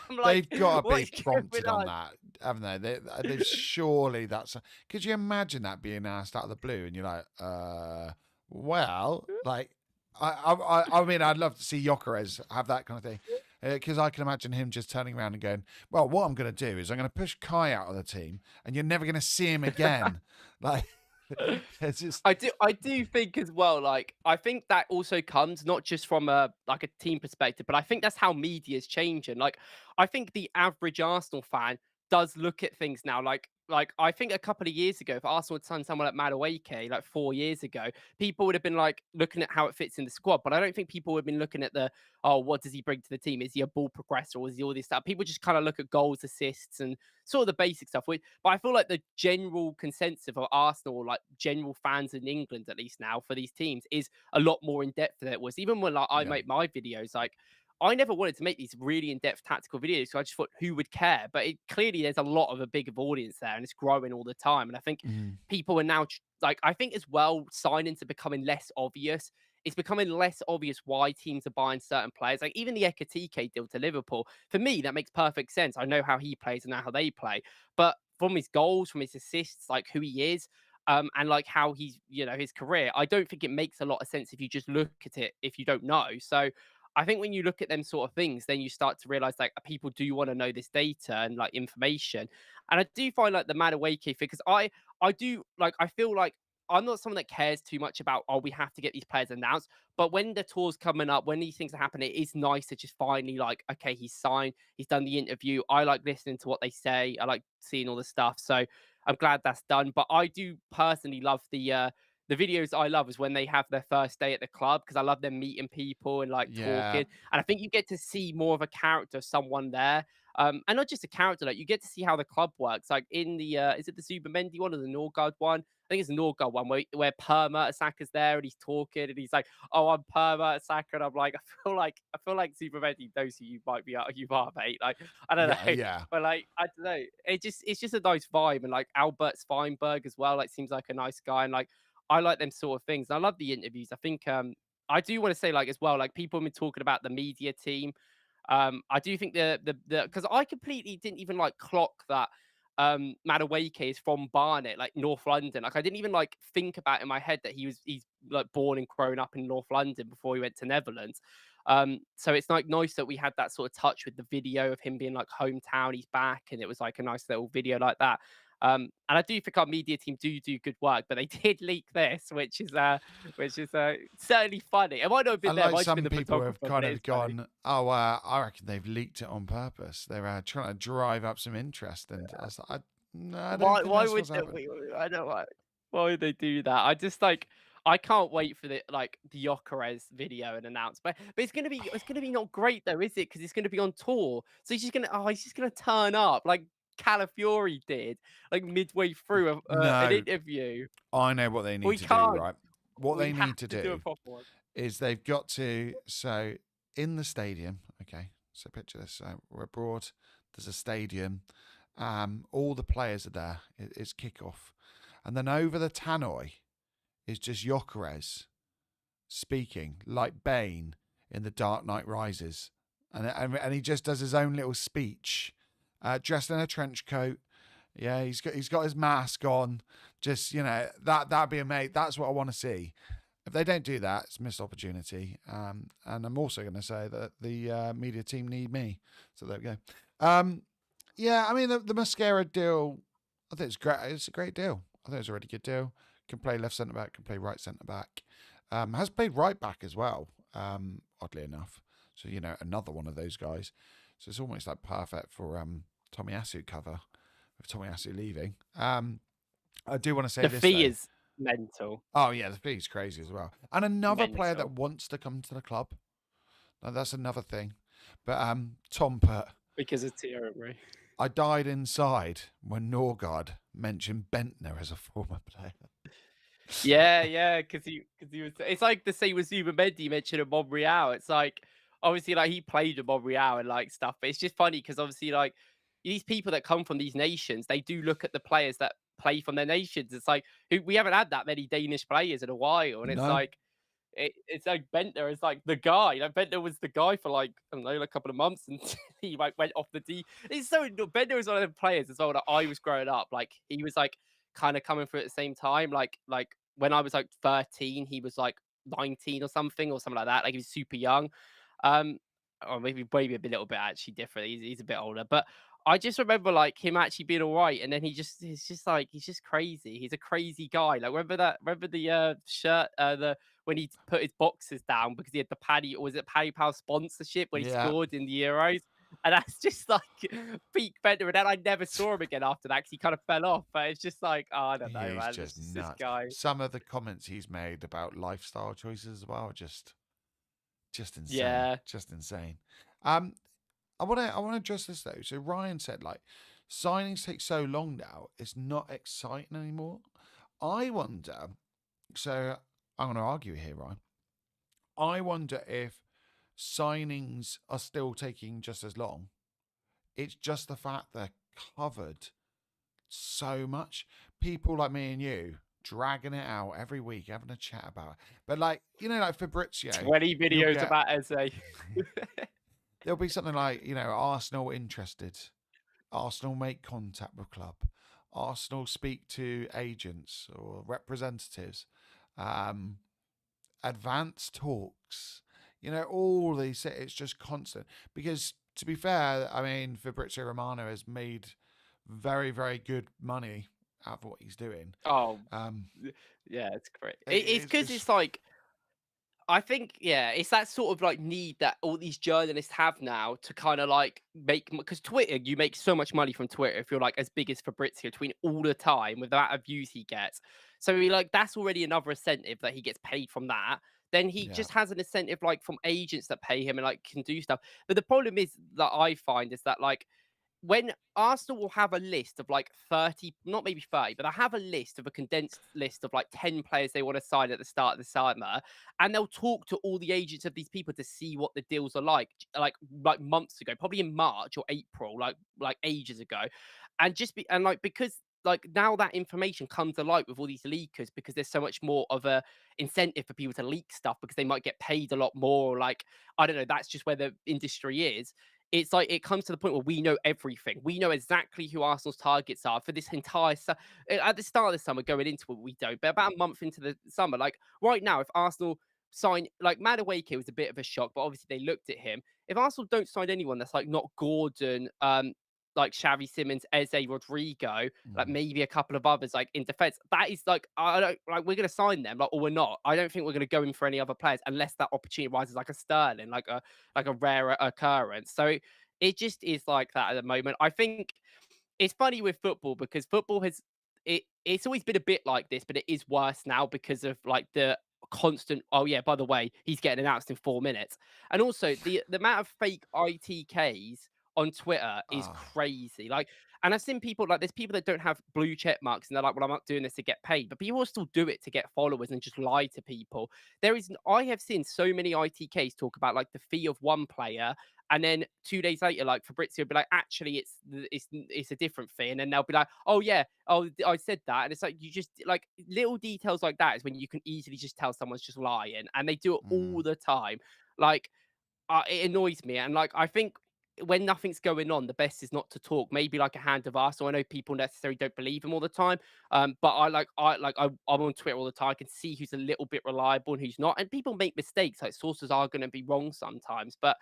I'm like, They've got to what be is going prompted on on? that, haven't they? They've surely that's. Could you imagine that being asked out of the blue, and you're like, well, like, I mean, I'd love to see Gyokeres have that kind of thing, because I can imagine him just turning around and going, well, what I'm going to do is I'm going to push Kai out of the team, and you're never going to see him again. Like, it's just, I do think as well, like I think that also comes not just from a like a team perspective, but I think that's how media is changing. Like I think the average Arsenal fan does look at things now like I think a couple of years ago, if Arsenal had signed someone like Madueke, like 4 years ago, people would have been like looking at how it fits in the squad. But I don't think people would have been looking at what does he bring to the team? Is he a ball progressor or is he all this stuff? People just kind of look at goals, assists, and sort of the basic stuff. But I feel like the general consensus of Arsenal, like general fans in England, at least now for these teams, is a lot more in depth than it was. Even when like I yeah, make my videos, like I never wanted to make these really in-depth tactical videos. So I just thought, who would care? But clearly, there's a lot of a bigger audience there, and it's growing all the time. And I think mm, people are now like, I think as well, signings are becoming less obvious. It's becoming less obvious why teams are buying certain players. Like even the Ekatike deal to Liverpool, for me, that makes perfect sense. I know how he plays and know how they play, but from his goals, from his assists, like who he is, and like how he's, his career, I don't think it makes a lot of sense if you just look at it if you don't know. So I think when you look at them sort of things, then you start to realize like people do want to know this data and like information. And I do find like the Madueke thing because I do like I feel like I'm not someone that cares too much about we have to get these players announced. But when the tour's coming up, when these things are happening, it is nice to just finally like, okay, he's signed, he's done the interview. I like listening to what they say. I like seeing all the stuff. So I'm glad that's done. But I do personally love the videos I love is when they have their first day at the club because I love them meeting people and like yeah, talking. And I think you get to see more of a character of someone there. And not just a character, like you get to see how the club works. Like in the is it the Zubamendi one or the Norgard one? I think it's the Norgard one where Perma Asaka's there and he's talking and he's like, "Oh, I'm Perma Asaka," and I'm like, I feel like Zubamendi knows who you are, mate. Like I don't yeah, know, yeah. but like I don't know, it's just a nice vibe and like Albert Feinberg as well. Like seems like a nice guy and like I like them sort of things. I love the interviews. I think I do want to say like as well, like people have been talking about the media team. I do think the because I completely didn't even like clock that Madueke is from Barnet, like North London. Like I didn't even like think about in my head that he's like born and grown up in North London before he went to Netherlands. So it's like nice that we had that sort of touch with the video of him being like hometown, he's back, and it was like a nice little video like that. And I do think our media team do good work, but they did leak this, which is certainly funny. It might not have been And them, it like might have been some the people have photographer, but kind it of is funny. gone, oh, I reckon they've leaked it on purpose. They're trying to drive up some interest, and I was like, no, I don't Why think why that's would what's they happened. I don't know why would they do that? I just like I can't wait for the Gyokeres video and announcement. But it's gonna be not great though, is it? Because it's gonna be on tour. So he's just gonna turn up like Calafiori did, like midway through an No, interview. I know what they need We to do, can't. right? What We they have need to to do a do proper one. is they've got to, so in the stadium, okay, so picture this, so we're abroad, there's a stadium, all the players are there, it's kickoff, and then over the tannoy is just Gyokeres speaking like Bane in The Dark Knight Rises, and he just does his own little speech, dressed in a trench coat. Yeah, he's got his mask on. Just that'd be amazing. That's what I want to see. If they don't do that, it's a missed opportunity. And I'm also going to say that the media team need me. So there we go. Yeah, I mean the Mascara deal. I think it's great. It's a great deal. I think it's a really good deal. Can play left centre back. Can play right centre back. Has played right back as well. Oddly enough. So another one of those guys. So it's almost like perfect for Tomiyasu cover with Tomiyasu leaving. I do want to say The this fee though. is mental. Oh yeah, the fee's crazy as well. And another player that Mental. wants to come to the club. Now, that's another thing. But Tom Pert. because of Thierry. I died inside when Norgard mentioned Bentner as a former player. Yeah, yeah, because he was. It's like the same with Zubimendi mentioned at Montreal. It's like obviously like he played at Montreal and like stuff, but it's just funny because obviously like these people that come from these nations, they do look at the players that play from their nations. It's like we haven't had that many Danish players in a while, and it's No, like it's like Bentner is like the guy. Like Bentner was the guy for like I don't know, like a couple of months, and he like went off the D. It's so Bentner was one of the players as well that I was growing up. Like he was like kind of coming through at the same time. Like when I was like 13, he was like 19 or something like that. Like he was super young. Um, or maybe a little bit actually different. He's a bit older, but I just remember like him actually being all right, and then he's just like he's just crazy. He's a crazy guy. Like remember the shirt the when he put his boxes down because he had the Paddy or was it Paddy Power sponsorship when he yeah, scored in the Euros. And that's just like peak Bender. And then I never saw him again after that because he kind of fell off. But it's just like, oh, I don't know, he's man. just It's just this nuts. guy. Some of the comments he's made about lifestyle choices as well, are just insane, Yeah. just insane. Um, I want to address this though. So Ryan said like signings take so long now, it's not exciting anymore. I wonder. So I'm going to argue here, Ryan. I wonder if signings are still taking just as long. It's just the fact they're covered so much. People like me and you dragging it out every week, having a chat about it. But like, like Fabrizio, 20 you'll videos get about Eze. there'll be something like, Arsenal interested. Arsenal make contact with club. Arsenal speak to agents or representatives. Um, Advanced talks. All these. It's just constant. Because to be fair, I mean, Fabrizio Romano has made very, very good money out of what he's doing. Oh, Um, yeah, it's great. It's it's, because it's it's like, I think, yeah, it's that sort of like need that all these journalists have now to kind of like make because Twitter, you make so much money from Twitter if you're like as big as Fabrizio tweeting all the time with the amount of views he gets. So like that's already another incentive that he gets paid from that. Then he yeah, just has an incentive like from agents that pay him and like can do stuff. But the problem is that I find is that like when Arsenal will have a list of like 30, not maybe 30, but I have a list of a condensed list of like 10 players they want to sign at the start of the summer. And they'll talk to all the agents of these people to see what the deals are like months ago, probably in March or April, like ages ago. And like because like now that information comes to light with all these leakers because there's so much more of a incentive for people to leak stuff because they might get paid a lot more. Like, I don't know, that's just where the industry is. It's like it comes to the point where we know everything. We know exactly who Arsenal's targets are for this entire at the start of the summer going into it, we don't. But about a month into the summer, like right now, if Arsenal sign like Madueke was a bit of a shock, but obviously they looked at him. If Arsenal don't sign anyone that's like not Gordon, like Xavi Simmons, Eze, Rodrigo, like mm, maybe a couple of others like in defense. That is like I don't like we're gonna sign them, like or we're not. I don't think we're gonna go in for any other players unless that opportunity rises like a Sterling, like a rare occurrence. So it just is like that at the moment. I think it's funny with football because football has it's always been a bit like this, but it is worse now because of like the constant oh yeah, by the way, he's getting announced in 4 minutes. And also the amount of fake ITKs on Twitter is ah, crazy. Like and I've seen people like there's people that don't have blue check marks and they're like, well, I'm not doing this to get paid, but people will still do it to get followers and just lie to people. I have seen so many ITKs talk about like the fee of one player and then 2 days later, like Fabrizio will be like, actually, it's a different fee. And then they'll be like, oh yeah, oh I said that. And it's like you just like little details like that is when you can easily just tell someone's just lying, and they do it mm, all the time. Like it annoys me, and like I think when nothing's going on, the best is not to talk. Maybe like a hand of us. So I know people necessarily don't believe him all the time. But I'm on Twitter all the time. I can see who's a little bit reliable and who's not. And people make mistakes. Like sources are going to be wrong sometimes, but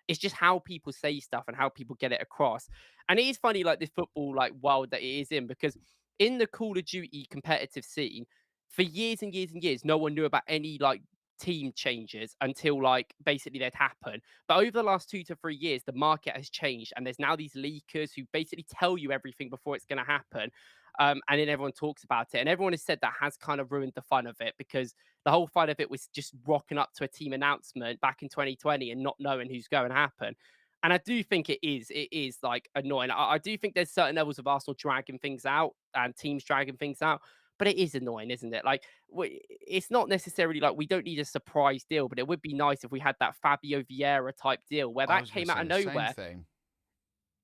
it's just how people say stuff and how people get it across. And it is funny, like this football like world that it is in, because in the Call of Duty competitive scene, for years and years and years, no one knew about any like team changes until like basically they'd happen. But over the last 2 to 3 years, the market has changed, and there's now these leakers who basically tell you everything before it's going to happen. And then everyone talks about it, and everyone has said that has kind of ruined the fun of it because the whole fun of it was just rocking up to a team announcement back in 2020 and not knowing who's going to happen. And I do think it is like annoying. I do think there's certain levels of Arsenal dragging things out and teams dragging things out, but it is annoying, isn't it? Like, it's not necessarily like we don't need a surprise deal, but it would be nice if we had that Fabio Vieira type deal where I that was going came to out say of the same nowhere. thing.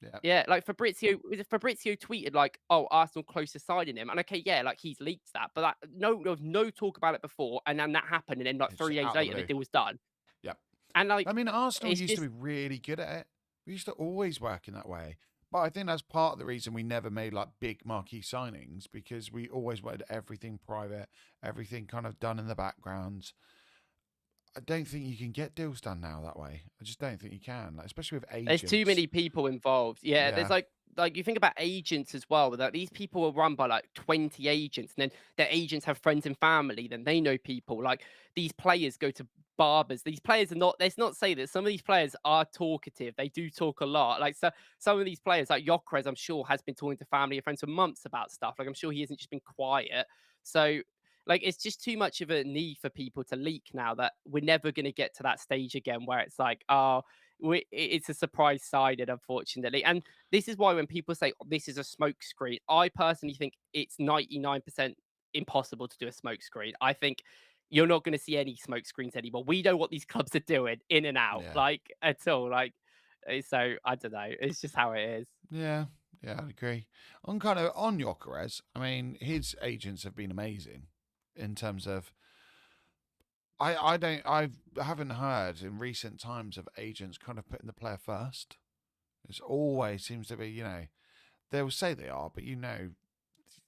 Yeah. Yeah, like Fabrizio tweeted like, "Oh, Arsenal close to signing him," and okay, yeah, like he's leaked that, but there was no talk about it before, and then that happened, and then like It's just 3 days out of the later, the blue. deal was done, Yep. and I like mean, Arsenal it's used to just be really good at it. We used to always work in that way. But I think that's part of the reason we never made like big marquee signings because we always wanted everything private, everything kind of done in the background. I don't think you can get deals done now that way. I just don't think you can, like, especially with there's too agents. many people involved. Yeah, there's Yeah, like you think about agents as well. That these people are run by like 20 agents, and then their agents have friends and family. Then they know people. Like these players go to barbers. These players are not. Let's not say that some of these players are talkative. They do talk a lot. Like so, some of these players, like Gyokeres, I'm sure has been talking to family and friends for months about stuff. Like I'm sure he hasn't just been quiet. So like it's just too much of a need for people to leak now that we're never going to get to that stage again where it's like, oh, it's a surprise sided, unfortunately. And this is why when people say, "Oh, this is a smoke screen," I personally think it's 99% impossible to do a smoke screen. I think you're not going to see any smoke screens anymore. We know what these clubs are doing in and out, yeah, like at all. Like, so I don't know. It's just how it is. yeah, yeah. I agree. On kind of on Jokeres, I mean, his agents have been amazing in terms of. I haven't heard in recent times of agents kind of putting the player first. It's always seems to be, they'll say they are, but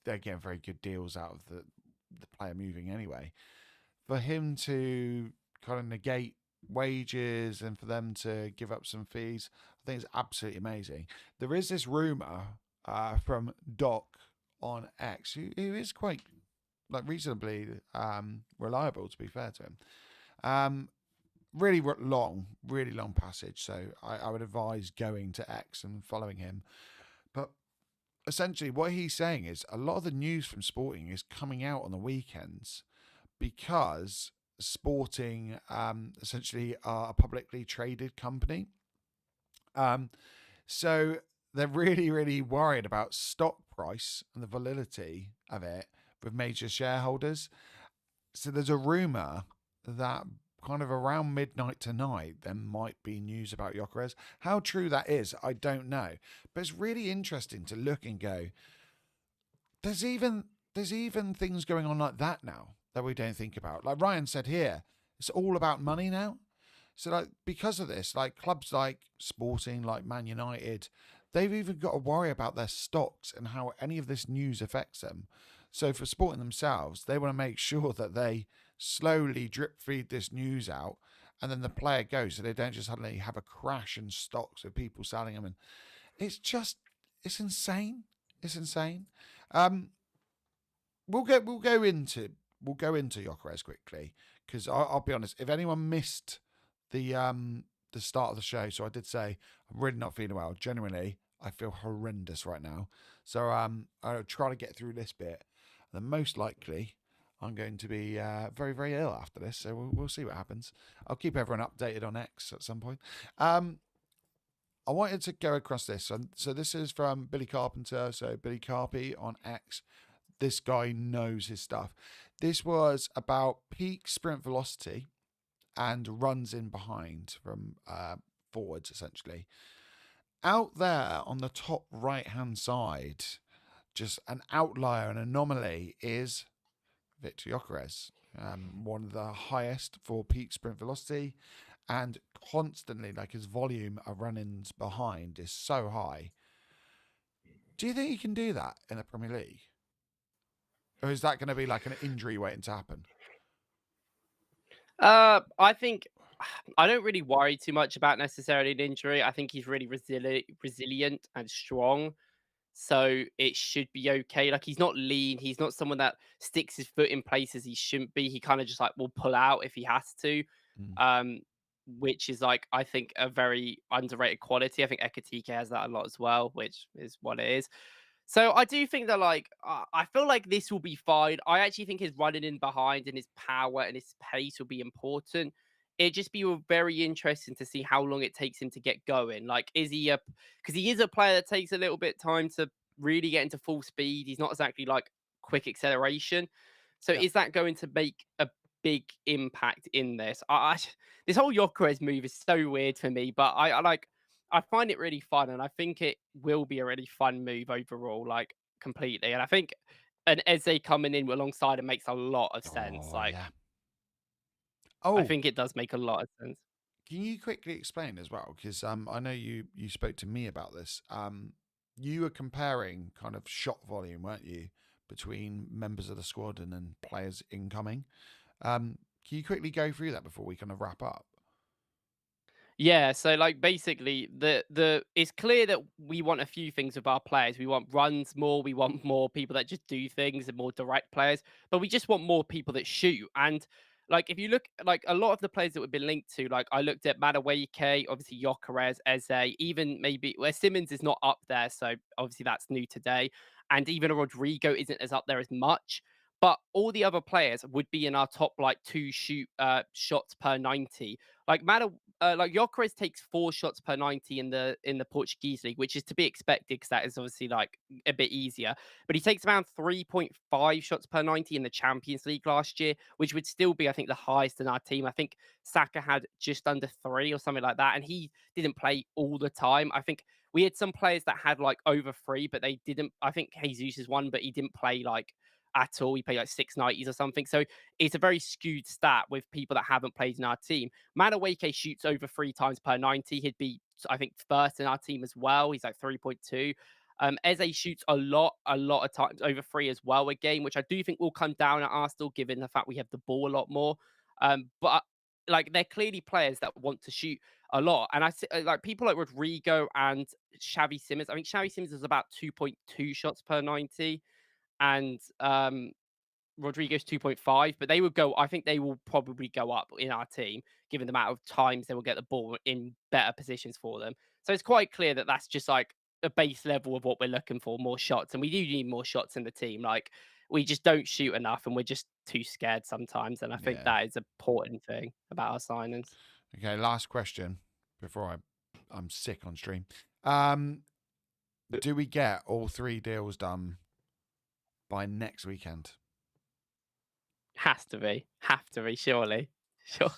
they're getting very good deals out of the player moving anyway. For him to kind of negate wages and for them to give up some fees, I think it's absolutely amazing. There is this rumor from Doc on X, who is quite like reasonably reliable, to be fair to him. Um, really long passage. So I would advise going to X and following him. But essentially, what he's saying is a lot of the news from Sporting is coming out on the weekends because Sporting essentially are a publicly traded company. Um, so they're really worried about stock price and the validity of it with major shareholders. So there's a rumor that kind of around midnight tonight there might be news about Jokeres. How true that is, I don't know. But it's really interesting to look and go, there's even things going on like that now that we don't think about. Like Ryan said here, it's all about money now. So like because of this, like clubs like Sporting, like Man United, they've even got to worry about their stocks and how any of this news affects them. So for Sporting themselves, they want to make sure that they slowly drip feed this news out and then the player goes so they don't just suddenly have a crash in stocks of people selling them. And it's just, it's insane. It's insane. Um, we'll go into Jokeres quickly because I'll be honest. If anyone missed the start of the show, so I did say I'm really not feeling well. Genuinely, I feel horrendous right now. So I'll try to get through this bit. And then most likely, I'm going to be very ill after this. So we'll see what happens. I'll keep everyone updated on X at some point. I wanted to go across this. So this is from Billy Carpenter. So Billy Carpy on X. This guy knows his stuff. This was about peak sprint velocity and runs in behind from forwards, essentially. Out there on the top right hand side, just an outlier, an anomaly, is Victor Gyokeres. One of the highest for peak sprint velocity, and constantly, like his volume of run-ins behind is so high. Do you think he can do that in the Premier League? Or is that going to be like an injury waiting to happen? I think I don't really worry too much about necessarily an injury. I think he's really resilient and strong. So it should be okay. Like he's not lean. He's not someone that sticks his foot in places he shouldn't be. He kind of just like will pull out if he has to. Mm. Um, which is like I think a very underrated quality. I think Ekatike has that a lot as well, which is what it is. So I do think that like I feel like this will be fine. I actually think his running in behind and his power and his pace will be important. it'd just be very interesting to see how long it takes him to get going. Like, is he because he is a player that takes a little bit time to really get into full speed. He's not exactly like quick acceleration. So Yeah. is that going to make a big impact in this? This whole Gyokeres move is so weird for me, but I find it really fun, and I think it will be a really fun move overall, like completely. And I think an Eze coming in alongside it makes a lot of sense. Oh, Like, yeah. I Oh, think it does make a lot of sense. can you quickly explain as well? Because I know you spoke to me about this. You were comparing kind of shot volume, weren't you, between members of the squad and then players incoming? Can you quickly go through that before we kind of wrap up? Yeah, so like basically the it's clear that we want a few things with our players. We want runs more, we want more people that just do things and more direct players, but we just want more people that shoot. And like if you look like a lot of the players that we've been linked to, like I looked at Madueke, obviously Gyokeres, Eze, even maybe where Simmons is not up there, so obviously that's new today. And even Rodrigo isn't as up there as much. But all the other players would be in our top like two shots per 90. Like like Gyökeres takes 4 shots per 90 in the Portuguese league, which is to be expected because that is obviously like a bit easier. But he takes around 3.5 shots per 90 in the Champions League last year, which would still be, I think, the highest in our team. I think Saka had just under 3 or something like that, and he didn't play all the time. I think we had some players that had like over 3, but they didn't. I think Jesus is one, but he didn't play like at all. He played like 690s or something. So it's a very skewed stat with people that haven't played in our team. Madueke shoots over 3 times per 90. He'd be, I think, first in our team as well. He's like 3.2. Eze shoots a lot of times over 3 as well a game, which I do think will come down at Arsenal given the fact we have the ball a lot more. But like they're clearly players that want to shoot a lot, and like people like Rodrigo and Xavi Simmons. I think Xavi Simmons is about 2.2 shots per 90, and Rodrigo's 2.5, but they would go. I think they will probably go up in our team, given the amount of times they will get the ball in better positions for them. So it's quite clear that that's just like a base level of what we're looking for, more shots, and we do need more shots in the team. Like we just don't shoot enough, and we're just too scared sometimes. And I think Yeah. that is an important thing about our signings. Okay, last question before I'm sick on stream. Um, do we get all 3 deals done by next weekend? Have to be, surely, sure,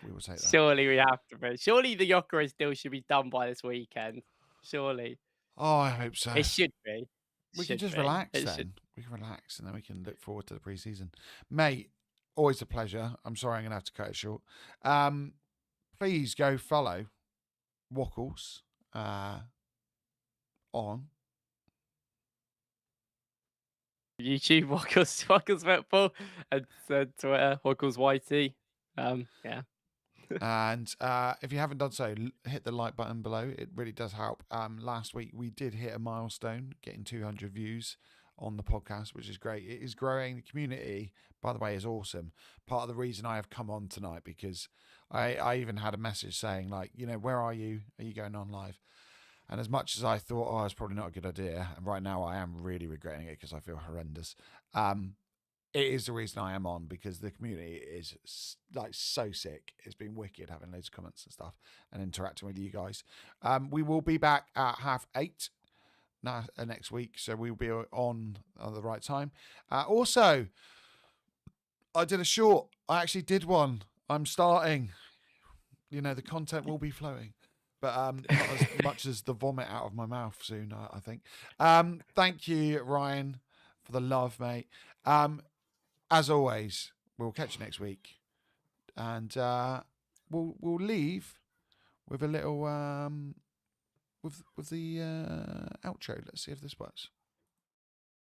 We will take that. surely we have to be. Surely the Gyökeres deal should be done by this weekend. Surely. Oh, I hope so. It should be. We can Should just be. relax It should. then. We can relax and then we can look forward to the preseason. Mate, always a pleasure. I'm sorry I'm going to have to cut it short. Please go follow Wokkles on. YouTube, Wackles Football, and Twitter, Wackles YT. Yeah. And if you haven't done so, hit the like button below. It really does help. Last week we did hit a milestone, getting 200 views on the podcast, which is great. It is growing. The community, by the way, is awesome. Part of the reason I have come on tonight, because I even had a message saying, like, you know, where are you? Are you going on live? And as much as I thought, oh, it's probably not a good idea, and right now I am really regretting it because I feel horrendous. It is the reason I am on, because the community is like so sick. It's been wicked having loads of comments and stuff and interacting with you guys. We will be back at 8:30 next week, so we'll be on at the right time. Also, I did a short. I actually did one. I'm starting. You know, the content will be flowing, but not as much as the vomit out of my mouth soon, I think. Thank you, Ryan, for the love, mate. As always, we'll catch you next week, and we'll leave with a little with the outro. Let's see if this works.